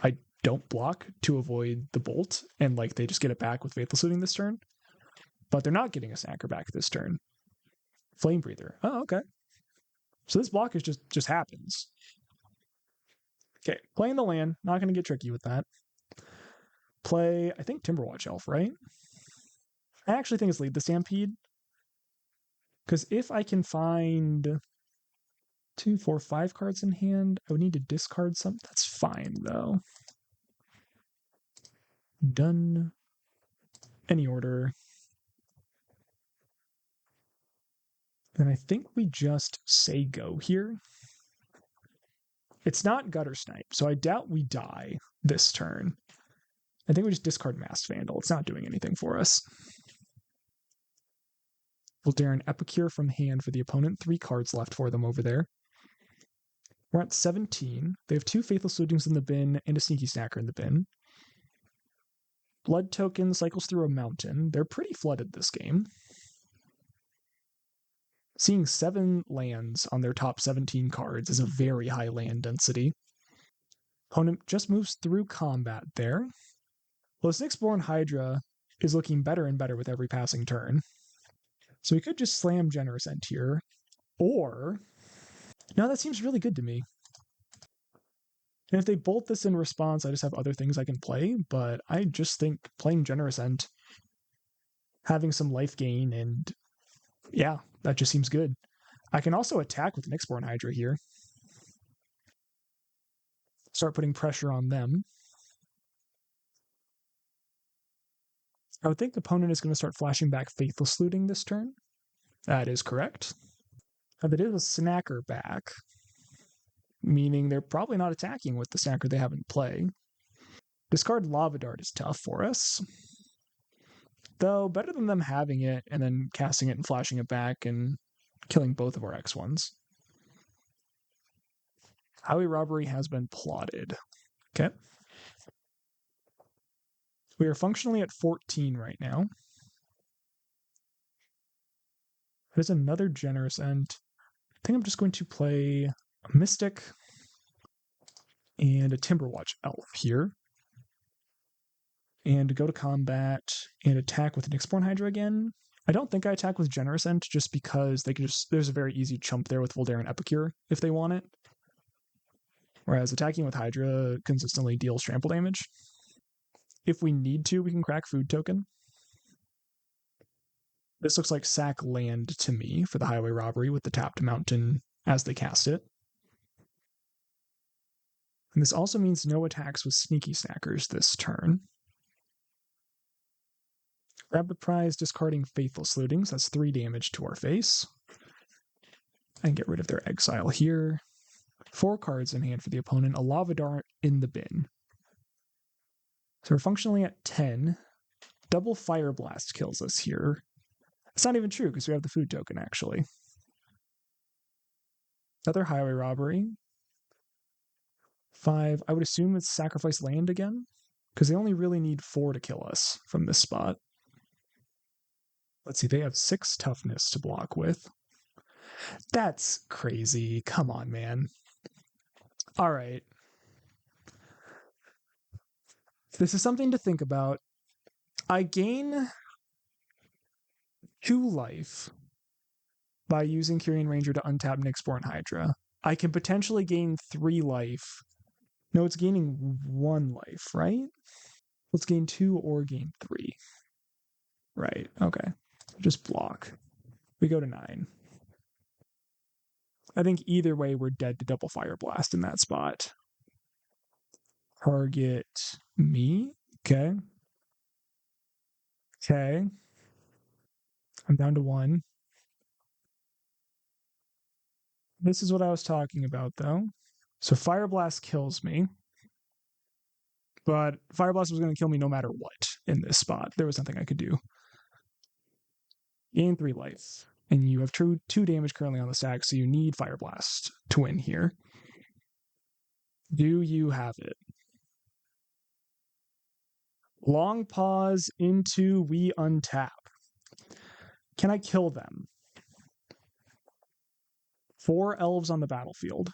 I don't block to avoid the Bolt, and, they just get it back with Faithless Looting this turn. But they're not getting a Snacker back this turn. Flame Breather. Oh, okay. So this block is just happens. Okay, playing the land. Not going to get tricky with that. Play, I think, Timberwatch Elf, right? I actually think it's Lead the Stampede. Because if I can find 2, 4, 5 cards in hand, I would need to discard some. That's fine, though. Done. Any order. And I think we just say go here. It's not Gutter Snipe, so I doubt we die this turn. I think we just discard Masked Vandal. It's not doing anything for us. We'll dare an Epicure from hand for the opponent. 3 cards left for them over there. We're at 17. They have 2 Faithless Lootings in the bin and a Sneaky Snacker in the bin. Blood Token cycles through a mountain. They're pretty flooded this game. Seeing 7 lands on their top 17 cards is a very high land density. Opponent just moves through combat there. Well, this Nyxborn Hydra is looking better and better with every passing turn. So we could just slam Generous End here. Or, no, that seems really good to me. And if they bolt this in response, I just have other things I can play, but I just think playing Generous End, having some life gain, and yeah, that just seems good. I can also attack with Nyxborn Hydra here. Start putting pressure on them. I would think the opponent is going to start flashing back Faithless Looting this turn. That is correct. But it is a Snacker back, meaning they're probably not attacking with the Snacker they have in play. Discard Lava Dart is tough for us. Though, better than them having it and then casting it and flashing it back and killing both of our X1s. Highway Robbery has been plotted. Okay. We are functionally at 14 right now. There's another Generous End. I think I'm just going to play a Mystic and a Timberwatch Elf here. And go to combat and attack with an Nyxborn Hydra again. I don't think I attack with Generous End just because they can just there's a very easy chump there with Voldaren Epicure if they want it. Whereas attacking with Hydra consistently deals trample damage. If we need to, we can crack Food Token. This looks like sack land to me for the Highway Robbery with the tapped mountain as they cast it. And this also means no attacks with Sneaky Snackers this turn. Grab the prize, discarding Faithless Lootings. That's 3 damage to our face. And get rid of their exile here. 4 cards in hand for the opponent. A Lava Dart in the bin. So we're functionally at 10. Double Fire Blast kills us here. It's not even true because we have the food token, actually. Another Highway Robbery. 5. I would assume it's Sacrifice Land again because they only really need 4 to kill us from this spot. Let's see, they have 6 toughness to block with. That's crazy. Come on, man. All right. This is something to think about. I gain 2 life by using Kyrian Ranger to untap Nyxborn Hydra. I can potentially gain 3 life. No, it's gaining 1 life, right? Let's gain 2 or gain 3. Right, okay. Just block. We go to 9. I think either way, we're dead to Double Fire Blast in that spot. Target me. Okay. Okay. I'm down to 1. This is what I was talking about, though. So Fire Blast kills me. But Fire Blast was going to kill me no matter what in this spot. There was nothing I could do. Gain 3 life. And you have 2 damage currently on the stack, so you need Fire Blast to win here. Do you have it? Long pause into we untap. Can I kill them? 4 elves on the battlefield.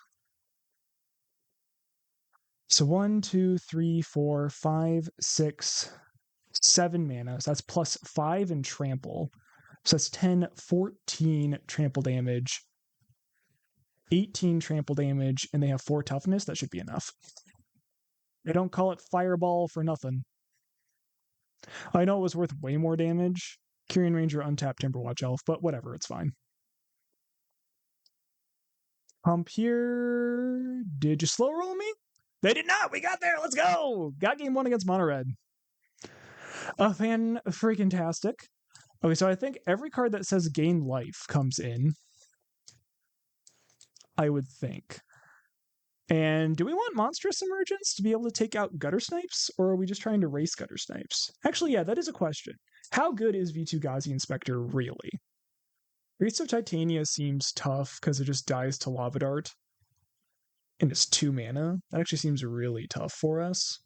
So 1, 2, 3, 4, 5, 6, 7 mana. So that's plus 5 and trample. So that's 10, 14 trample damage, 18 trample damage, and they have 4 toughness. That should be enough. They don't call it Fireball for nothing. I know it was worth way more damage. Kyrian Ranger, untapped Timberwatch Elf, but whatever, it's fine. Pump here. Did you slow roll me? They did not. We got there. Let's go. Got game 1 against Mono Red. Fan-freaking-tastic. Okay, so I think every card that says gain life comes in. I would think. And do we want Monstrous Emergence to be able to take out Gutter Snipes, or are we just trying to race Gutter Snipes? Actually, yeah, that is a question. How good is V2 Ghazi Inspector really? Priest of Titania seems tough because it just dies to Lava Dart. And it's 2 mana. That actually seems really tough for us.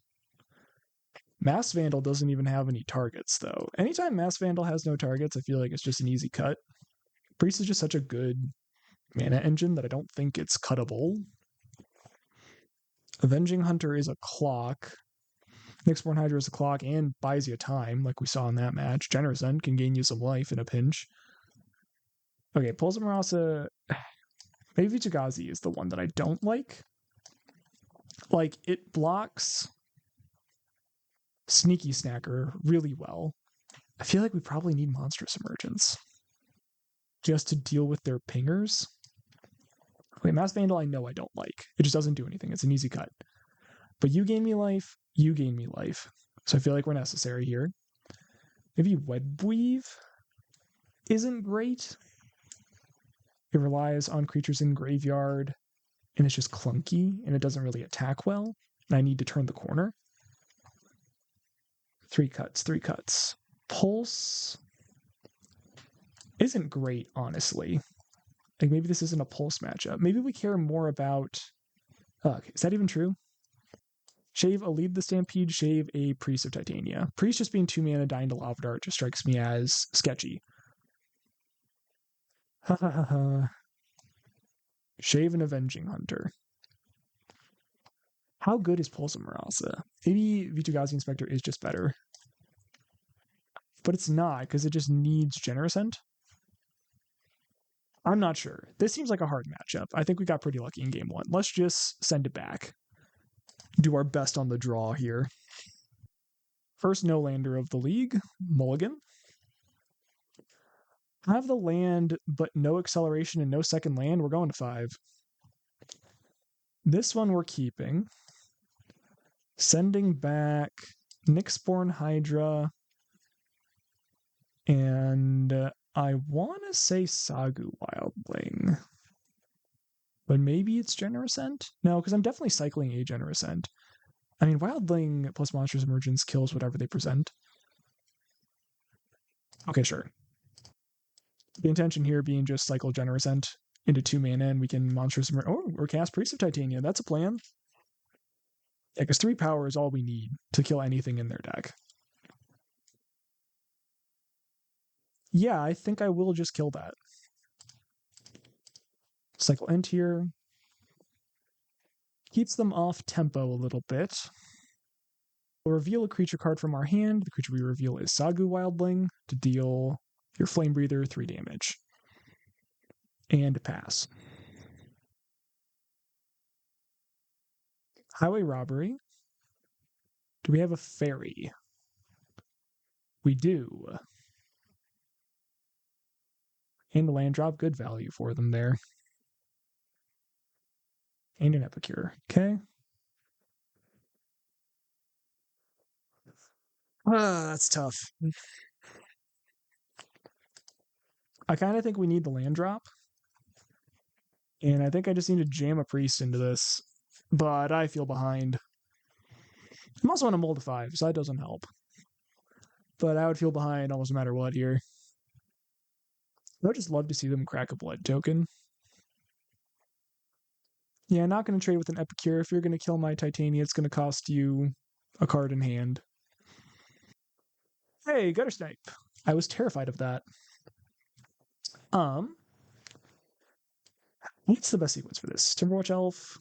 Mass Vandal doesn't even have any targets, though. Anytime Mass Vandal has no targets, I feel like it's just an easy cut. Priest is just such a good mana engine that I don't think it's cuttable. Avenging Hunter is a clock. Nyxborn Hydra is a clock and buys you time, like we saw in that match. Generous End can gain you some life in a pinch. Okay, Pulse of Marasa. Maybe Vichagazi is the one that I don't like. Like, it blocks Sneaky Snacker really well. I feel like we probably need Monstrous Emergence just to deal with their pingers. Okay, Mass Vandal I know I don't like. It just doesn't do anything. It's an easy cut. But you gain me life, you gain me life. So I feel like we're necessary here. Maybe Web Weave isn't great. It relies on creatures in graveyard, and it's just clunky, and it doesn't really attack well. And I need to turn the corner. 3 cuts, 3 cuts. Pulse isn't great, honestly. Like, maybe this isn't a Pulse matchup. Maybe we care more about... is that even true? Shave a Lead the Stampede, shave a Priest of Titania. Priest just being 2 mana, dying to Lava Dart just strikes me as sketchy. Ha ha ha ha. Shave an Avenging Hunter. How good is Pulse of Marasa? Maybe Vichagazi Inspector is just better. But it's not, because it just needs Generosent. I'm not sure. This seems like a hard matchup. I think we got pretty lucky in game 1. Let's just send it back. Do our best on the draw here. First no-lander of the league. Mulligan. Have the land, but no acceleration and no second land. We're going to 5. This one we're keeping. Sending back Nyxborn Hydra. And I want to say Sagu Wildling. But maybe it's Generosent? No, because I'm definitely cycling a Generosent. I mean, Wildling plus Monstrous Emergence kills whatever they present. Okay, sure. The intention here being just cycle Generosent into 2 mana and we can Monstrous Emergence. Oh, or cast Priest of Titania. That's a plan. Yeah, because 3 power is all we need to kill anything in their deck. Yeah, I think I will just kill that. Cycle End here. Keeps them off tempo a little bit. We'll reveal a creature card from our hand. The creature we reveal is Sagu Wildling to deal your Flame Breather 3 damage. And pass. Highway Robbery. Do we have a fairy? We do. And a land drop, good value for them there. And an Epicure. Okay. That's tough. I kind of think we need the land drop. And I think I just need to jam a Priest into this. But I feel behind. I'm also on a mold 5, so that doesn't help. But I would feel behind almost no matter what here. I would just love to see them crack a blood token. Yeah, not going to trade with an Epicure. If you're going to kill my Titania, it's going to cost you a card in hand. Hey, Gutter Snipe. I was terrified of that. What's the best sequence for this? Timberwatch Elf.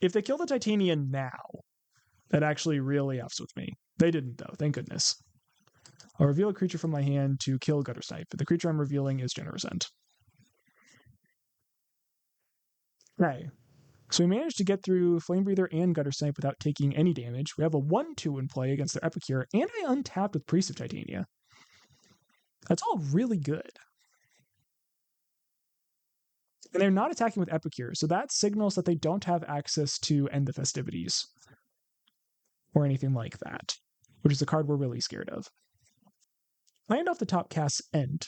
If they kill the Titania now, that actually really F's with me. They didn't, though. Thank goodness. I'll reveal a creature from my hand to kill Gutter Snipe. The creature I'm revealing is Generosent. Okay. So we managed to get through Flame Breather and Gutter Snipe without taking any damage. We have a 1-2 in play against their Epicure, and I untapped with Priest of Titania. That's all really good. And they're not attacking with Epicure, so that signals that they don't have access to End the Festivities. Or anything like that. Which is a card we're really scared of. Land off the top casts End,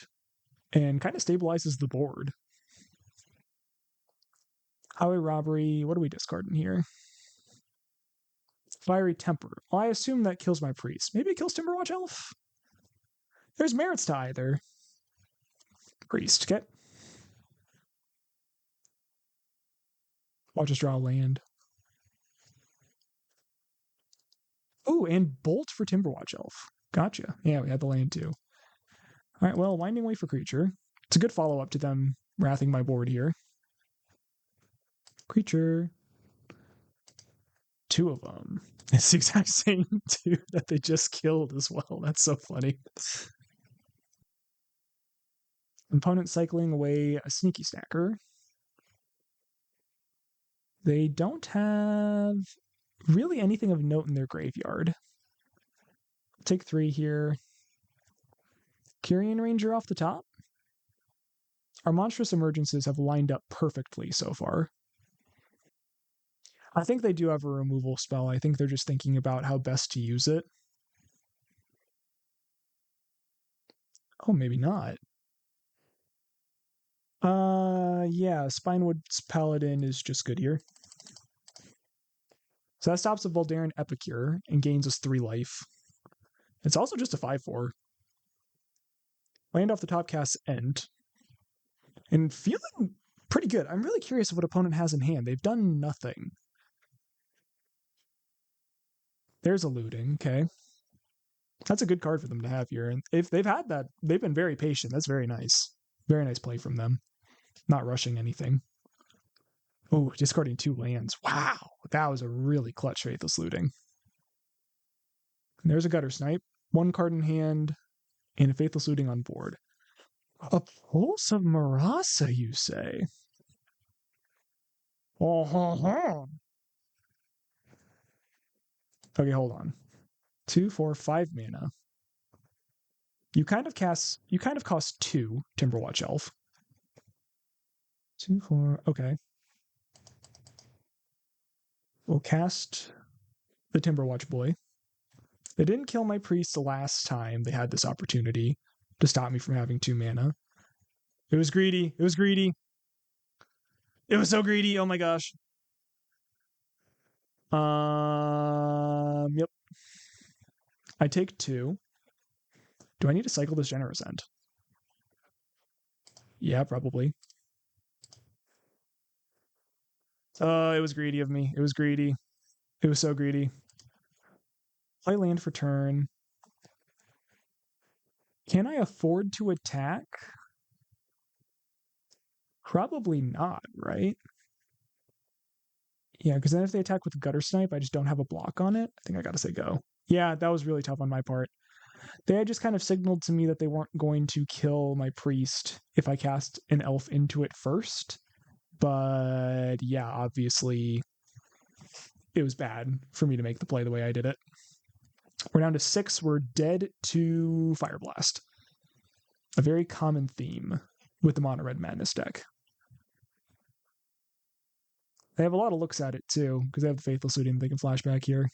and kind of stabilizes the board. Highway Robbery, what are we discarding here? Fiery Temper. Well, I assume that kills my Priest. Maybe it kills Timberwatch Elf? There's merits to either. Priest, okay. Watch us draw a land. Oh, and Bolt for Timberwatch Elf. Gotcha. Yeah, we had the land too. All right, well, Winding Way for creature. It's a good follow-up to them wrathing my board here. Creature. Two of them. It's the exact same two that they just killed as well. That's so funny. Opponent cycling away a Sneaky Stacker. They don't have really anything of note in their graveyard. Take 3 here. Kyrian Ranger off the top. Our monstrous emergences have lined up perfectly so far. I think they do have a removal spell. I think they're just thinking about how best to use it. Oh, maybe not. Yeah, Spinewood's Paladin is just good here. So that stops a Voldaren Epicure and gains us 3 life. It's also just a 5/4. Land off the top casts End. And feeling pretty good. I'm really curious of what opponent has in hand. They've done nothing. There's a Looting, okay. That's a good card for them to have here. And if they've had that, they've been very patient. That's very nice. Very nice play from them. Not rushing anything. Oh, discarding 2 lands. Wow. That was a really clutch Faithless Looting. And there's a Gutter Snipe. 1 card in hand and a Faithless Looting on board. A Pulse of Marasa, you say? Oh, okay, hold on. 2, 4, 5 mana. You kind of cost 2 Timberwatch Elf. 2, 4, okay. We'll cast the Timberwatch Boy. They didn't kill my priest the last time they had this opportunity to stop me from having 2 mana. It was greedy. It was greedy. It was so greedy. Oh my gosh. Yep. I take 2. Do I need to cycle this Generous End? Yeah, probably. It was greedy of me. It was greedy. It was so greedy. Play land for turn. Can I afford to attack? Probably not, right? Yeah, because then if they attack with Gutter Snipe, I just don't have a block on it. I think I gotta say go. Yeah, that was really tough on my part. They had just kind of signaled to me that they weren't going to kill my priest if I cast an elf into it first. But yeah, obviously it was bad for me to make the play the way I did it. We're down to 6. We're dead to Fire Blast. A very common theme with the Mono Red Madness deck. They have a lot of looks at it too, because they have the Faithless Looting. They can flashback here.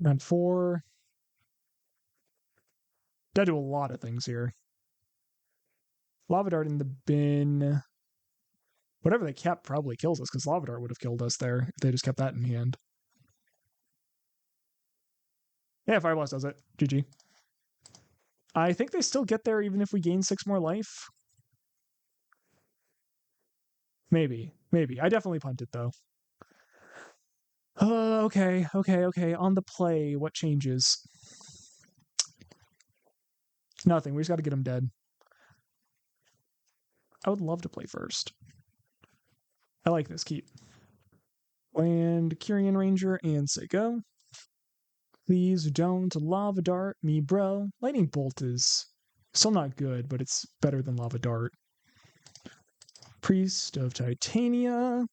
Round 4. Gotta do a lot of things here. Lava Dart in the bin. Whatever they kept probably kills us, because Lava Dart would have killed us there if they just kept that in hand. Yeah, Fire Blast does it. GG. I think they still get there even if we gain 6 more life. Maybe. I definitely punted though. Okay. On the play, what changes? Nothing. We just got to get him dead. I would love to play first. I like this. Keep. Land Kyrian Ranger and say go. Please don't Lava Dart me, bro. Lightning Bolt is still not good, but it's better than Lava Dart. Priest of Titania.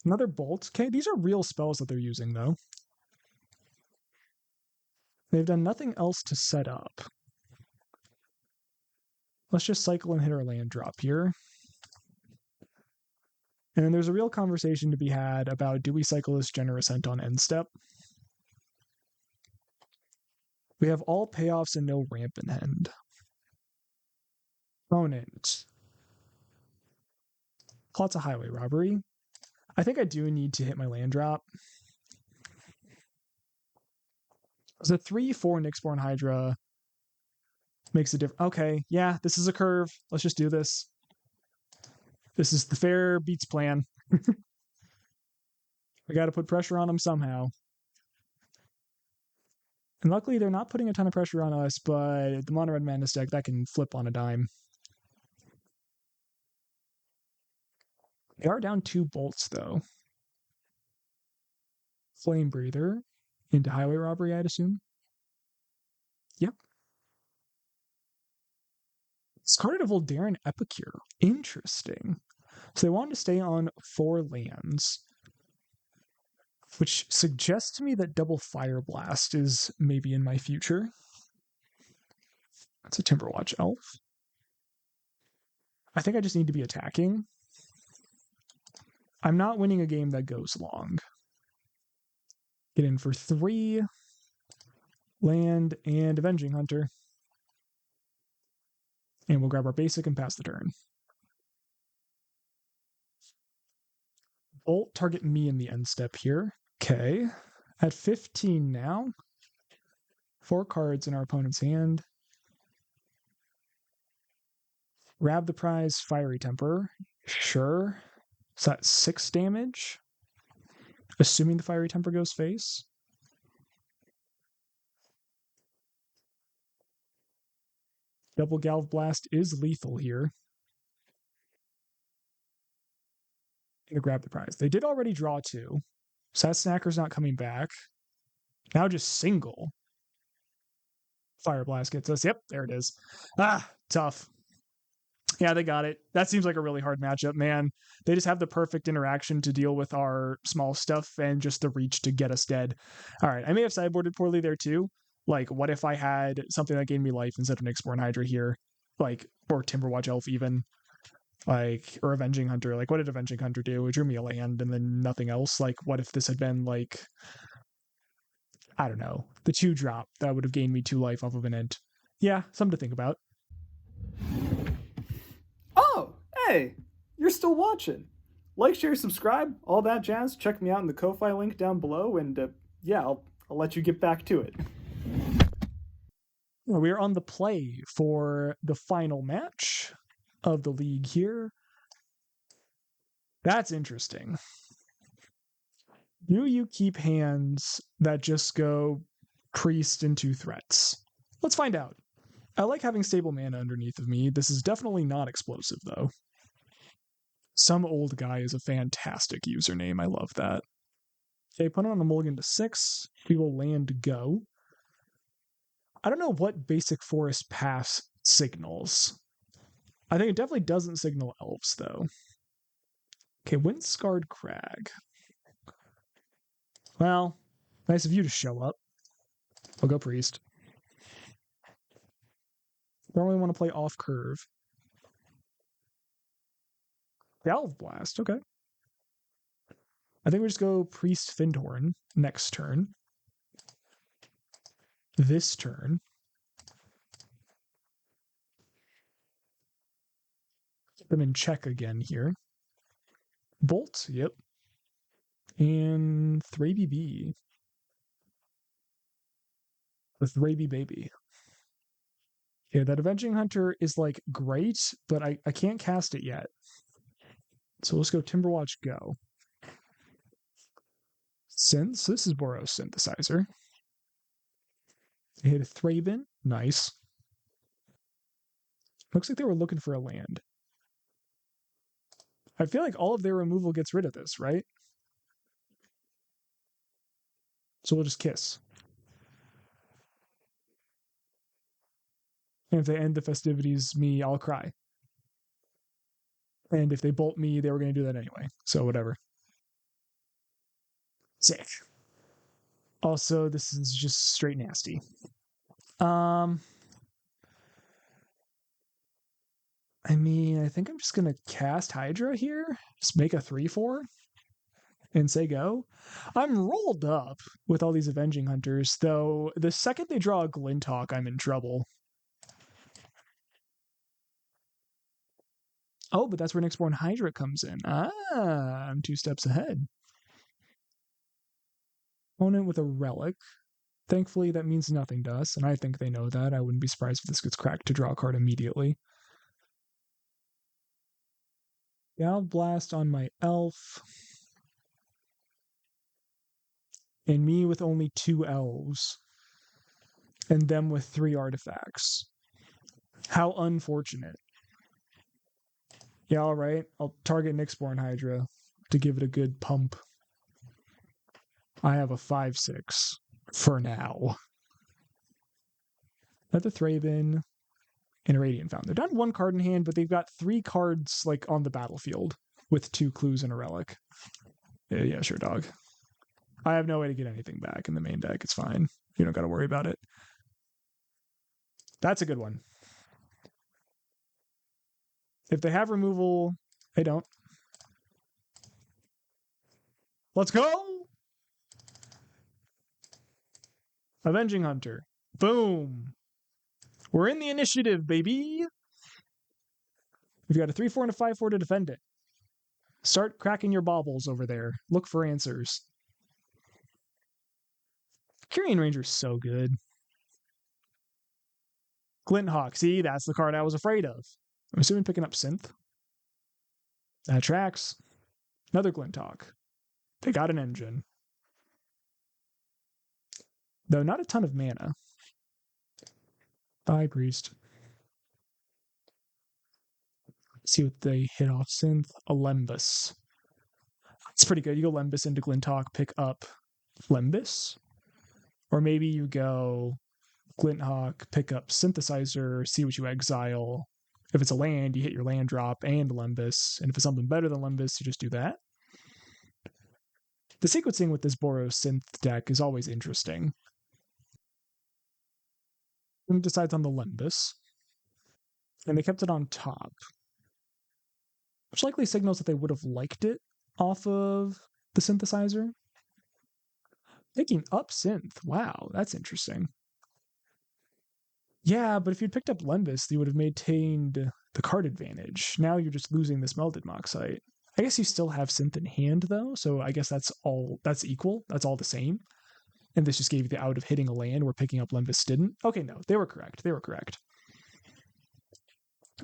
Another Bolt. Okay, these are real spells that they're using, though. They've done nothing else to set up. Let's just cycle and hit our land drop here. And then there's a real conversation to be had about, do we cycle this Generous Hint on end step? We have all payoffs and no ramp in hand. Opponent. Plots a highway robbery. I think I do need to hit my land drop. The 3/4 Nyxborn Hydra makes a difference. Okay, yeah, this is a curve. Let's just do this. This is the fair beats plan. We got to put pressure on them somehow. And luckily, they're not putting a ton of pressure on us, but the Mono Red Madness deck, that can flip on a dime. They are down 2 bolts, though. Flame Breather into Highway Robbery, I'd assume. Yep. Discarded a Voldaren Epicure. Interesting. So they wanted to stay on 4 lands, which suggests to me that double Fire Blast is maybe in my future. That's a Timberwatch Elf. I think I just need to be attacking. I'm not winning a game that goes long. Get in for 3. Land and Avenging Hunter. And we'll grab our basic and pass the turn. Bolt, target me in the end step here. Okay. At 15 now. 4 cards in our opponent's hand. Grab the prize, Fiery Temper. Sure. So that's 6 damage. Assuming the Fiery Temper goes face. Double Galv Blast is lethal here. Gonna grab the prize. They did already draw 2. So that Snacker's not coming back. Now just single. Fire Blast gets us. Yep, there it is. Ah, tough. Yeah, they got it. That seems like a really hard matchup, man. They just have the perfect interaction to deal with our small stuff and just the reach to get us dead. All right, I may have sideboarded poorly there too. Like, what if I had something that gave me life instead of an Nyxborn Hydra here? Like, or Timberwatch Elf even. Like, or Avenging Hunter. Like, what did Avenging Hunter do? It drew me a land and then nothing else. Like, what if this had been like, I don't know, the 2-drop that would have gained me 2 life off of an int? Yeah, something to think about. Oh, hey, you're still watching. Like, share, subscribe, all that jazz. Check me out in the Ko-Fi link down below, and yeah, I'll let you get back to it. We are on the play for the final match of the league here. That's interesting. Do you keep hands that just go priest into threats? Let's find out. I like having stable mana underneath of me. This is definitely not explosive, though. Some old guy is a fantastic username. I love that. Okay, put on a mulligan to 6. We will land go. I don't know what basic forest pass signals. I think it definitely doesn't signal elves, though. Okay, Windscarred Crag. Well, nice of you to show up. I'll go priest. Don't really want to play off curve. Galv Blast, okay. I think we just go priest Findhorn next turn. This turn. Put them in check again here. Bolt, yep. And 3BB. With 3B baby. Yeah, that Avenging Hunter is like great, but I can't cast it yet. So let's go Timberwatch go. Synths, this is Boros Synthesizer. They hit a Thraben, nice. Looks like they were looking for a land. I feel like all of their removal gets rid of this, right? So we'll just kiss. And if they end the festivities, I'll cry. And if they bolt me, they were going to do that anyway. So whatever. Sick. Also, this is just straight nasty. I mean, I think I'm just going to cast Hydra here. Just make a 3/4 and say go. I'm rolled up with all these Avenging Hunters, though the second they draw a Glinthawk, I'm in trouble. Oh, but that's where Nyxborn Hydra comes in. Ah, I'm 2 steps ahead. Opponent with a Relic. Thankfully, that means nothing to us, and I think they know that. I wouldn't be surprised if this gets cracked to draw a card immediately. Yeah, I'll blast on my elf. And me with only 2 elves. And them with 3 artifacts. How unfortunate. Yeah, alright. I'll target Nyxborn Hydra to give it a good pump. I have a 5/6 for now. Another Thraben and a Radiant Fountain. They're down 1 card in hand, but they've got 3 cards like on the battlefield with 2 clues and a relic. Yeah, sure, dog. I have no way to get anything back in the main deck. It's fine. You don't got to worry about it. That's a good one. If they have removal, they don't. Let's go! Avenging Hunter. Boom! We're in the initiative, baby! We've got a 3/4 and a 5/4 to defend it. Start cracking your baubles over there. Look for answers. Kyrian Ranger's so good. Glint Hawk. See, that's the card I was afraid of. I'm assuming picking up Synth. That tracks. Another Glint Hawk. They got an engine. Though not a ton of mana. Bye, Priest. Let's see what they hit off Synth. A Lembus. It's pretty good. You go Lembus into Glint Hawk, pick up Lembus. Or maybe you go Glint Hawk, pick up Synthesizer, see what you exile. If it's a land, you hit your land drop and Lembus. And if it's something better than Lembus, you just do that. The sequencing with this Boros Synth deck is always interesting. And decides on the Lembus. And they kept it on top. Which likely signals that they would have liked it off of the Synthesizer. Picking up Synth. Wow, that's interesting. Yeah, but if you'd picked up Lembus, you would have maintained the card advantage. Now you're just losing this Melded Moxite. I guess you still have Synth in hand, though, so I guess that's equal. That's all the same. And this just gave you the out of hitting a land where picking up Lembus didn't. Okay, no, they were correct.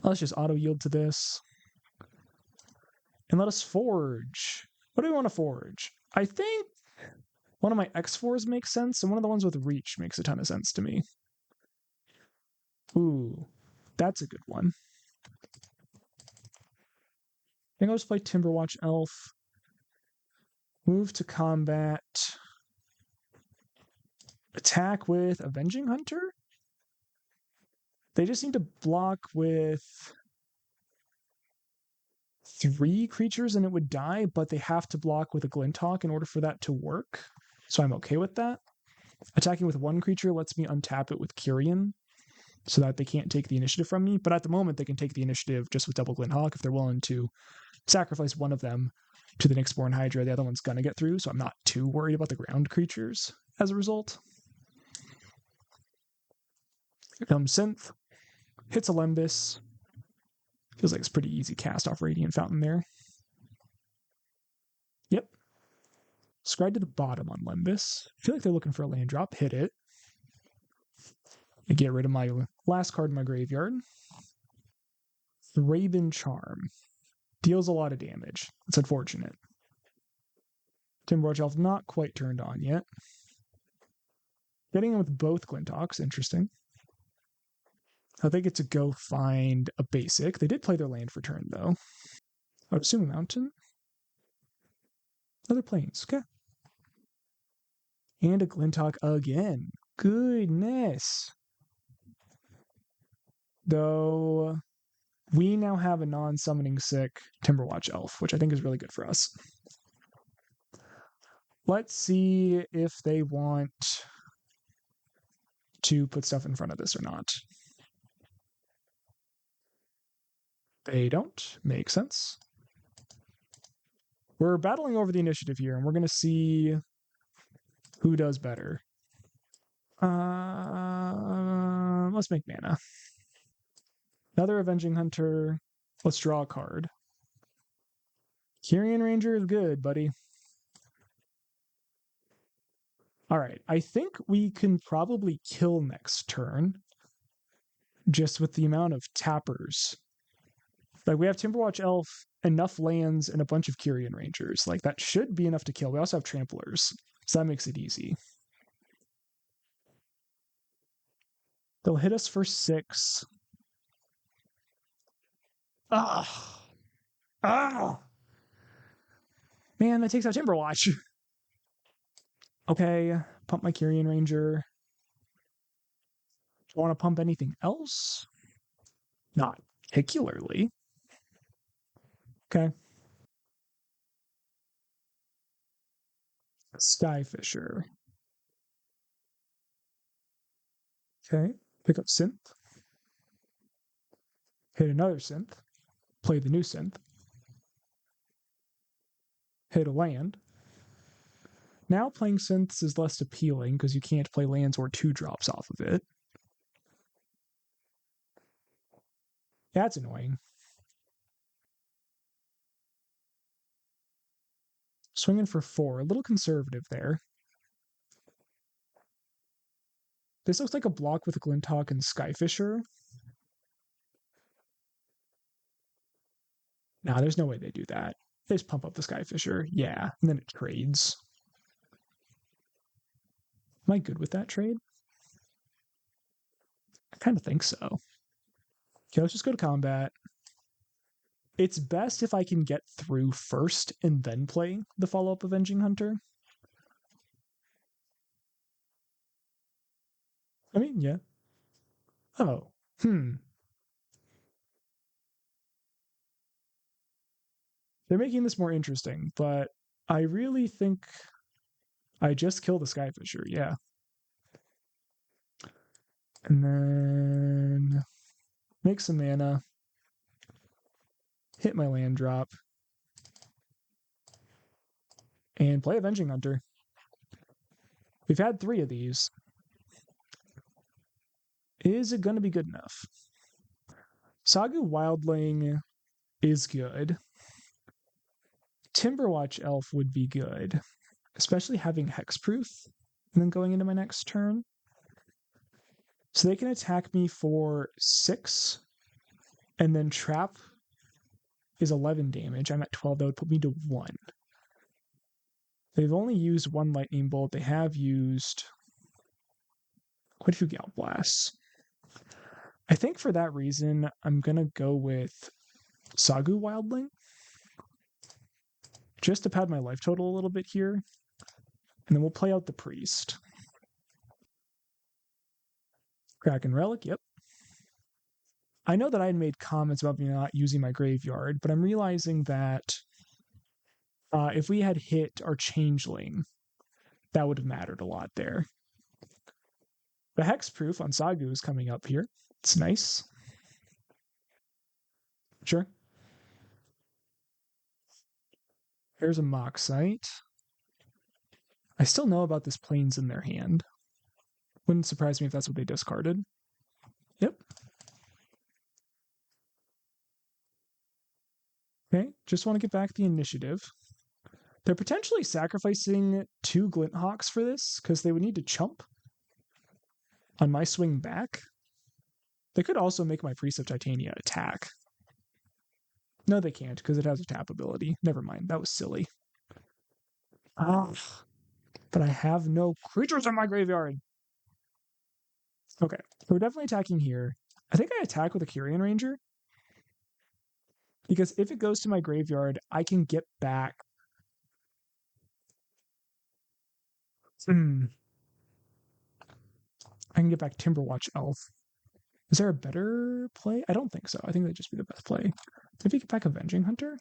Let's just auto-yield to this. And let us forge. What do we want to forge? I think one of my X4s makes sense, and one of the ones with reach makes a ton of sense to me. Ooh, that's a good one. I think I'll just play Timberwatch Elf. Move to combat. Attack with Avenging Hunter? They just need to block with 3 creatures and it would die, but they have to block with a Glint Hawk in order for that to work. So I'm okay with that. Attacking with 1 creature lets me untap it with Kyrian so that they can't take the initiative from me. But at the moment, they can take the initiative just with double Glint Hawk if they're willing to sacrifice one of them to the Nyxborn Hydra. The other one's going to get through, so I'm not too worried about the ground creatures as a result. Here comes Synth. Hits a Lembus. Feels like it's pretty easy cast off Radiant Fountain there. Yep. Scribe to the bottom on Lembus. I feel like they're looking for a land drop. Hit it. I get rid of my last card in my graveyard. Thraben Charm. Deals a lot of damage. It's unfortunate. Timberwatch Elf not quite turned on yet. Getting in with both Glinthawks, interesting. I think it's a go find a basic. They did play their land for turn, though. I would assume a mountain. Other plains, okay. And a Glinthawk again. Goodness. Though we now have a non-summoning sick Timberwatch Elf, which I think is really good for us. Let's see if they want to put stuff in front of this or not. They don't. Makes sense. We're battling over the initiative here, and we're going to see who does better. Let's make mana. Another Avenging Hunter. Let's draw a card. Kyrian Ranger is good, buddy. All right, I think we can probably kill next turn just with the amount of tappers Like, we have Timberwatch Elf, enough lands, and a bunch of Kyrian Rangers. Like, that should be enough to kill. We also have Tramplers, so that makes it easy. They'll hit us for 6. Ah! Ah! Man, that takes out Timberwatch. Okay, pump my Kyrian Ranger. Do I want to pump anything else? Not particularly. Okay. Skyfisher. Okay. Pick up Synth. Hit another Synth. Play the new Synth. Hit a land. Now playing Synths is less appealing because you can't play lands or 2-drops off of it. That's annoying. Swinging for 4. A little conservative there. This looks like a block with Glinthawk and Skyfisher. Nah, there's no way they do that. They just pump up the Skyfisher. Yeah, and then it trades. Am I good with that trade? I kind of think so. Okay, let's just go to combat. It's best if I can get through first and then play the follow-up Avenging Hunter. I mean, yeah. Oh, They're making this more interesting, but I really think I just kill the Skyfisher, yeah. And then make some mana. Hit my land drop. And play Avenging Hunter. We've had 3 of these. Is it going to be good enough? Sagu Wildling is good. Timberwatch Elf would be good, especially having Hexproof and then going into my next turn. So they can attack me for 6, and then Trap is 11 damage. I'm at 12. That would put me to 1. They've only used 1 Lightning Bolt. They have used quite a few Gale Blasts. I think for that reason, I'm going to go with Sagu Wildling, just to pad my life total a little bit here. And then we'll play out the Priest. Kraken Relic, yep. I know that I had made comments about me not using my graveyard, but I'm realizing that if we had hit our Changeling, that would have mattered a lot there. The Hexproof on Sagu is coming up here. It's nice. Sure. Here's a Mock Sight. I still know about this Plains in their hand. Wouldn't surprise me if that's what they discarded. Yep. Okay, just want to get back the initiative. They're potentially sacrificing 2 Glinthawks for this, because they would need to chump on my swing back. They could also make my Priest of Titania attack. No, they can't, because it has a tap ability. Never mind, that was silly. Ah, but I have no creatures in my graveyard. Okay, so we're definitely attacking here. I think I attack with a Kyrian Ranger, because if it goes to my graveyard, I can get back. I can get back Timberwatch Elf. Is there a better play? I don't think so. I think that'd just be the best play. If you get back Avenging Hunter,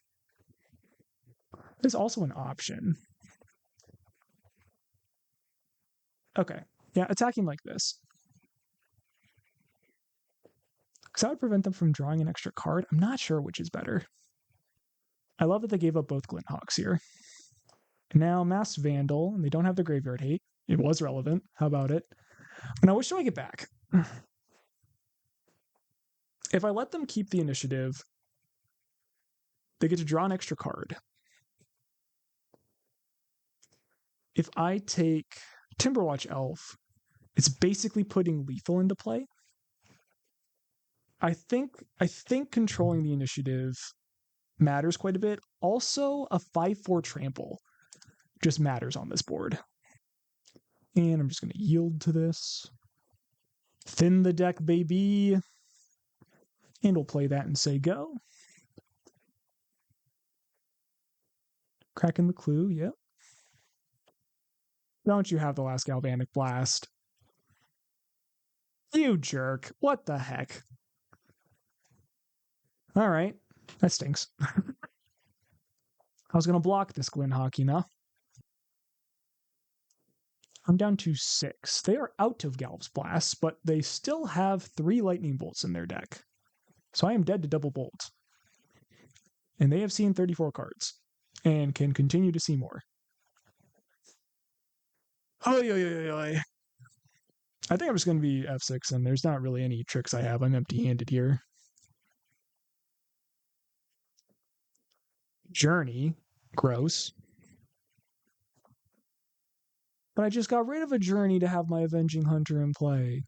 there's also an option. Okay, yeah, attacking like this. Because that would prevent them from drawing an extra card. I'm not sure which is better. I love that they gave up both Glinthawks here. Now Mass Vandal, and they don't have the Graveyard Hate. It was relevant. How about it? Now, which do I get back? If I let them keep the initiative, they get to draw an extra card. If I take Timberwatch Elf, it's basically putting lethal into play. I think controlling the initiative matters quite a bit. Also, a 5/4 trample just matters on this board. And I'm just going to yield to this. Thin the deck, baby. And we'll play that and say go. Cracking the clue, yep. Don't you have the last Galvanic Blast? You jerk. What the heck? All right. That stinks. I was going to block this Glen Hockey now. I'm down to 6. They are out of Galv's Blast, but they still have 3 Lightning Bolts in their deck. So I am dead to double bolt. And they have seen 34 cards and can continue to see more. Oy, oy, oy, oy. I think I'm just going to be F6, and there's not really any tricks I have. I'm empty-handed here. Journey. Gross. But I just got rid of a Journey to have my Avenging Hunter in play.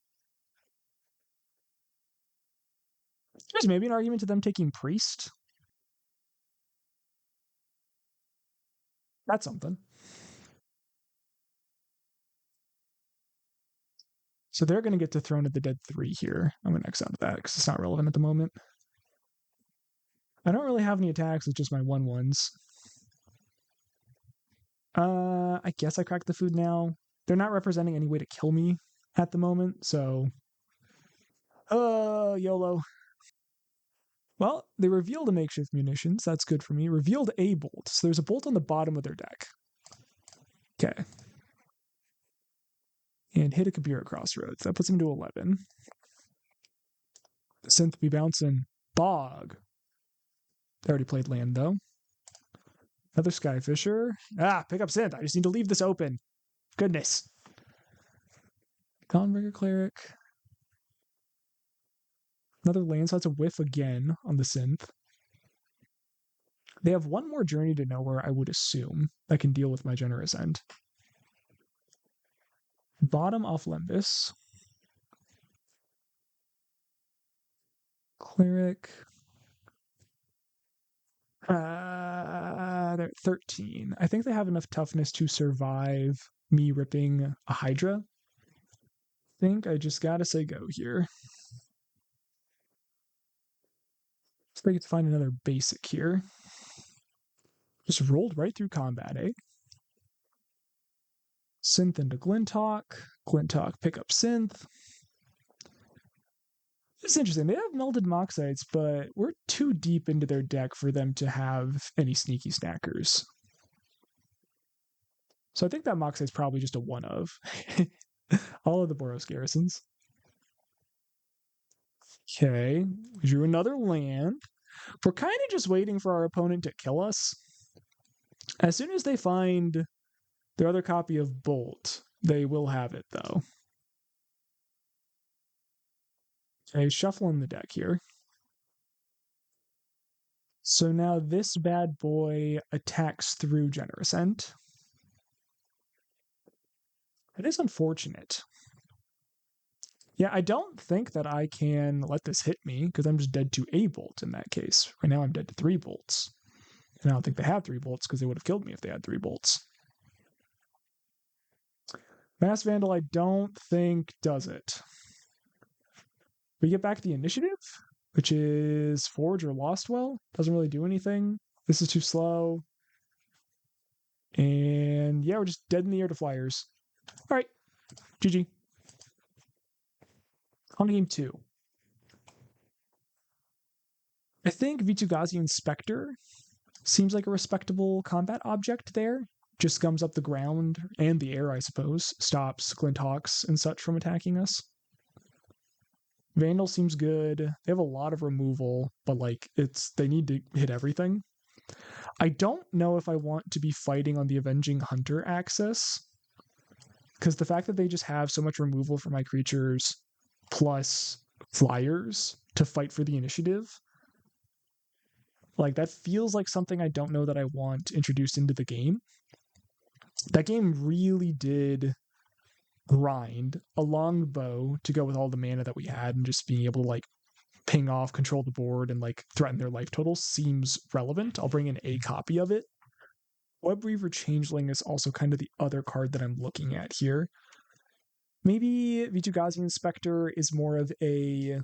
There's maybe an argument to them taking Priest. That's something. So they're going to get to Throne of the Dead 3 here. I'm going to X out of that because it's not relevant at the moment. I don't really have any attacks. It's just my 1/1s. I guess I cracked the food now. They're not representing any way to kill me at the moment, so... YOLO. Well, they revealed a makeshift munitions. That's good for me. Revealed a bolt. So there's a bolt on the bottom of their deck. Okay. And hit a Kabira Crossroads. That puts him to 11. Synth be bouncing. Bog. They already played land, though. Another Skyfisher. Pick up Synth. I just need to leave this open. Goodness. Gonbreaker Cleric. Another land, so that's a whiff again on the Synth. They have one more Journey to Nowhere, I would assume, that can deal with my Generous End. Bottom off Limbus. Cleric. They're at 13. I think they have enough toughness to survive me ripping a Hydra. I think I just gotta say go here. So they get to find another basic here. Just rolled right through combat, eh? Synth into Glintalk. Glintalk pick up Synth. It's interesting. They have Melted Moxites, but we're too deep into their deck for them to have any sneaky snackers. So I think that Moxite's probably just a one of. All of the Boros Garrisons. Okay, we drew another land. We're kind of just waiting for our opponent to kill us. As soon as they find their other copy of Bolt, they will have it, though. Okay, shuffling the deck here. So now this bad boy attacks through Generous End. It is unfortunate. Yeah, I don't think that I can let this hit me because I'm just dead to a bolt in that case. Right now I'm dead to 3 bolts. And I don't think they have 3 bolts because they would have killed me if they had 3 bolts. Mass Vandal, I don't think does it. We get back the initiative, which is Forge or Lostwell. Doesn't really do anything. This is too slow. And yeah, we're just dead in the air to Flyers. All right, GG. On game 2. I think Vitughazi Inspector seems like a respectable combat object there. Just gums up the ground and the air, I suppose. Stops Glinthawks and such from attacking us. Vandal seems good. They have a lot of removal, but like they need to hit everything. I don't know if I want to be fighting on the Avenging Hunter axis, because the fact that they just have so much removal for my creatures plus Flyers to fight for the initiative, like that feels like something I don't know that I want introduced into the game. That game really did grind a long bow to go with all the mana that we had and just being able to like ping off, control the board, and like threaten their life total seems relevant. I'll bring in a copy of it. Web Weaver Changeling is also kind of the other card that I'm looking at here. Maybe Vitu-Ghazi Inspector is more of a...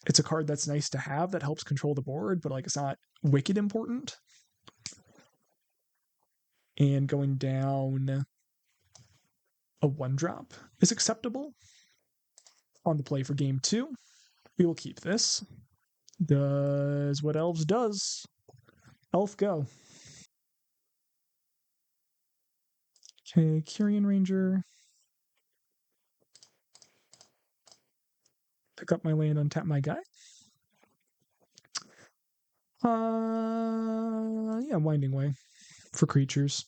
It's a card that's nice to have that helps control the board, but like it's not wicked important. And going down a 1-drop is acceptable. On the play for game 2, we will keep this. Does what Elves does. Elf go. Okay, Kyrian Ranger. Pick up my land, untap my guy. Yeah, Winding Way for creatures.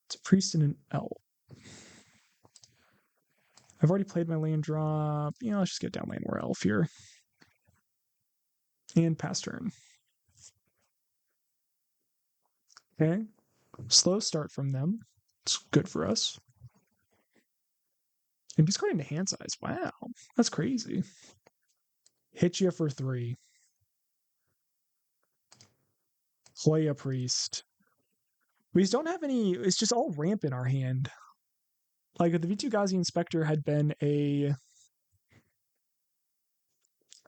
It's a priest and an elf. I've already played my land drop. Yeah, let's just get down land more elf here. And pass turn. Okay. Slow start from them. It's good for us. And he's going to hand size. Wow. That's crazy. Hit you for 3. Play a priest. We just don't have any. It's just all ramp in our hand. Like if the Vitu-Ghazi Inspector had been a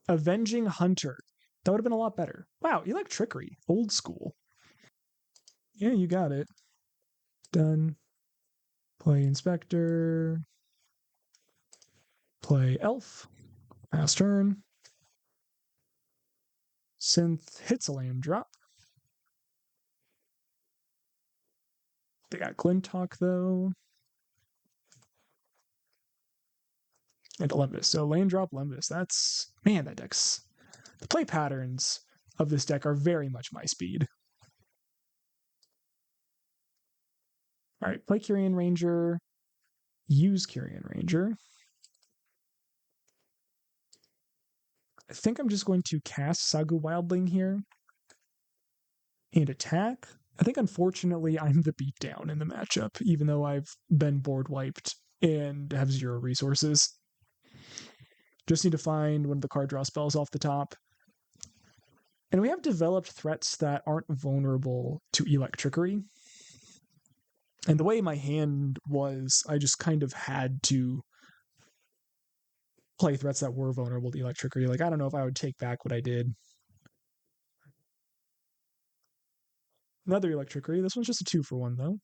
Avenging Hunter, that would have been a lot better. Wow, you like trickery. Old school. Yeah, you got it. Done. Play Inspector. Play Elf. Pass turn. Synth hits a land drop. They got Glintalk, though. And Olympus. So land drop Olympus. That's... Man, that deck's... The play patterns of this deck are very much my speed. Alright, play Kyrian Ranger. Use Kyrian Ranger. I think I'm just going to cast Sagu Wildling here. And attack. I think, unfortunately, I'm the beatdown in the matchup, even though I've been board wiped and have 0 resources. Just need to find one of the card draw spells off the top. And we have developed threats that aren't vulnerable to Electrickery. And the way my hand was, I just kind of had to play threats that were vulnerable to Electrickery. Like, I don't know if I would take back what I did. Another Electrickery. This one's just a 2-for-1, though.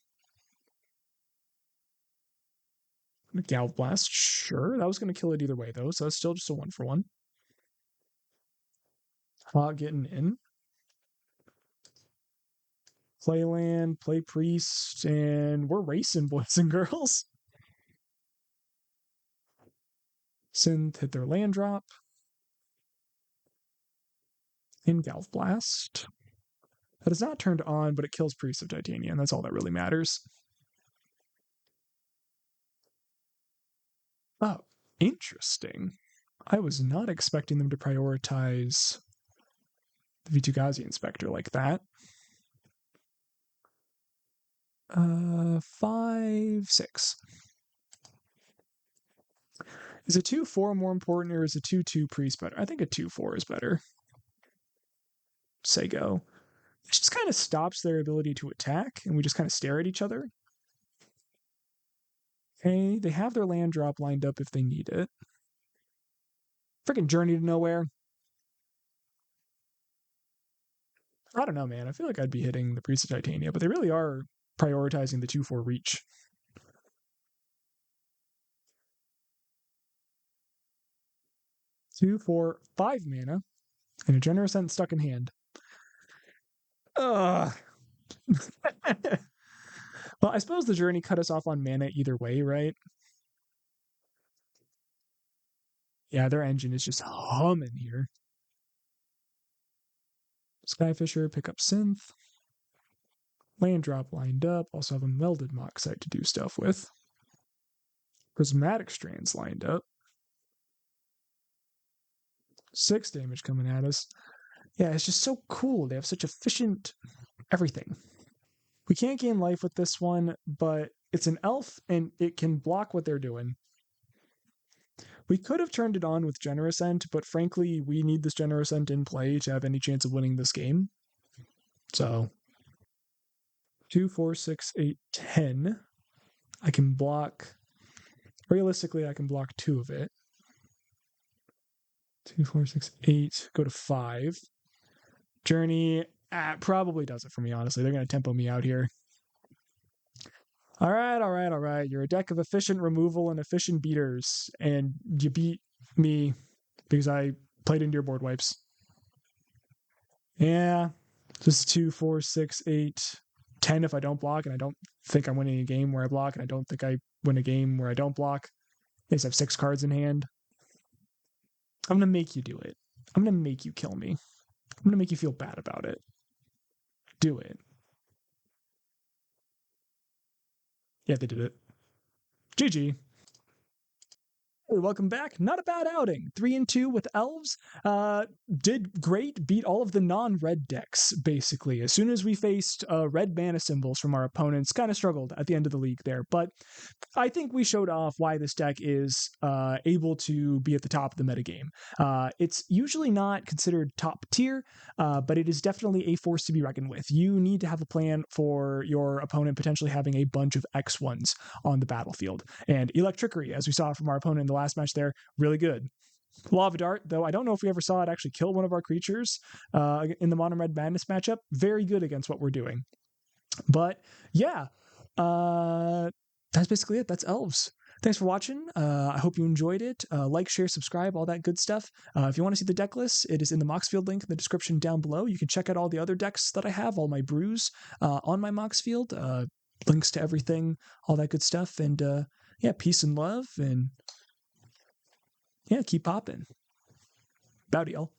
Galv Blast, sure. That was going to kill it either way, though, so that's still just a 1-for-1. Getting in. Play land, play priest, and we're racing, boys and girls. Synth hit their land drop. In Galv Blast. That is not turned on, but it kills Priest of Titania, and that's all that really matters. Oh, interesting. I was not expecting them to prioritize the Vitu-Ghazi Inspector like that. 5, 6. Is a 2-4 more important, or is a 2-2 priest better? I think a 2-4 is better. Say go. It just kind of stops their ability to attack, and we just kind of stare at each other. Okay, they have their land drop lined up if they need it. Freaking Journey to Nowhere. I don't know, man. I feel like I'd be hitting the Priest of Titania, but they really are prioritizing the 2-4 reach. Two, 4, 5 mana, and a Generous End stuck in hand. Ugh. Well, I suppose the Journey cut us off on mana either way, right? Yeah, their engine is just humming here. Skyfisher, pick up Synth. Land drop lined up. Also have a Melded Moxite to do stuff with. Prismatic Strands lined up. 6 damage coming at us. Yeah, it's just so cool. They have such efficient everything. We can't gain life with this one, but it's an elf, and it can block what they're doing. We could have turned it on with Generous Ent, but frankly, we need this Generous Ent in play to have any chance of winning this game. So 2, 4, 6, 8, 10. I can block. Realistically, I can block 2 of it. 2, 4, 6, 8. Go to 5. Journey probably does it for me, honestly. They're going to tempo me out here. All right. You're a deck of efficient removal and efficient beaters, and you beat me because I played into your board wipes. Yeah, just 2, 4, 6, 8, 10 if I don't block, and I don't think I'm winning a game where I block, and I don't think I win a game where I don't block. They just have 6 cards in hand. I'm going to make you do it. I'm going to make you kill me. I'm going to make you feel bad about it. Do it. Yeah, they did it. GG. Hey, welcome back. Not a bad outing. 3-2 with elves. Did great. Beat all of the non-red decks, basically. As soon as we faced red mana symbols from our opponents, kind of struggled at the end of the league there. But I think we showed off why this deck is able to be at the top of the metagame. It's usually not considered top tier, but it is definitely a force to be reckoned with. You need to have a plan for your opponent potentially having a bunch of X1s on the battlefield. And Electrickery, as we saw from our opponent in the last match there, really good. Lava Dart, though I don't know if we ever saw it actually kill one of our creatures in the Mono Red Madness matchup. Very good against what we're doing. But yeah, that's basically it. That's elves. Thanks for watching. I hope you enjoyed it. Like, share, subscribe, all that good stuff. If you want to see the deck list, it is in the Moxfield link in the description down below. You can check out all the other decks that I have, all my brews on my Moxfield. Links to everything, all that good stuff. And yeah, peace and love. And yeah, keep popping. Bowdy, y'all.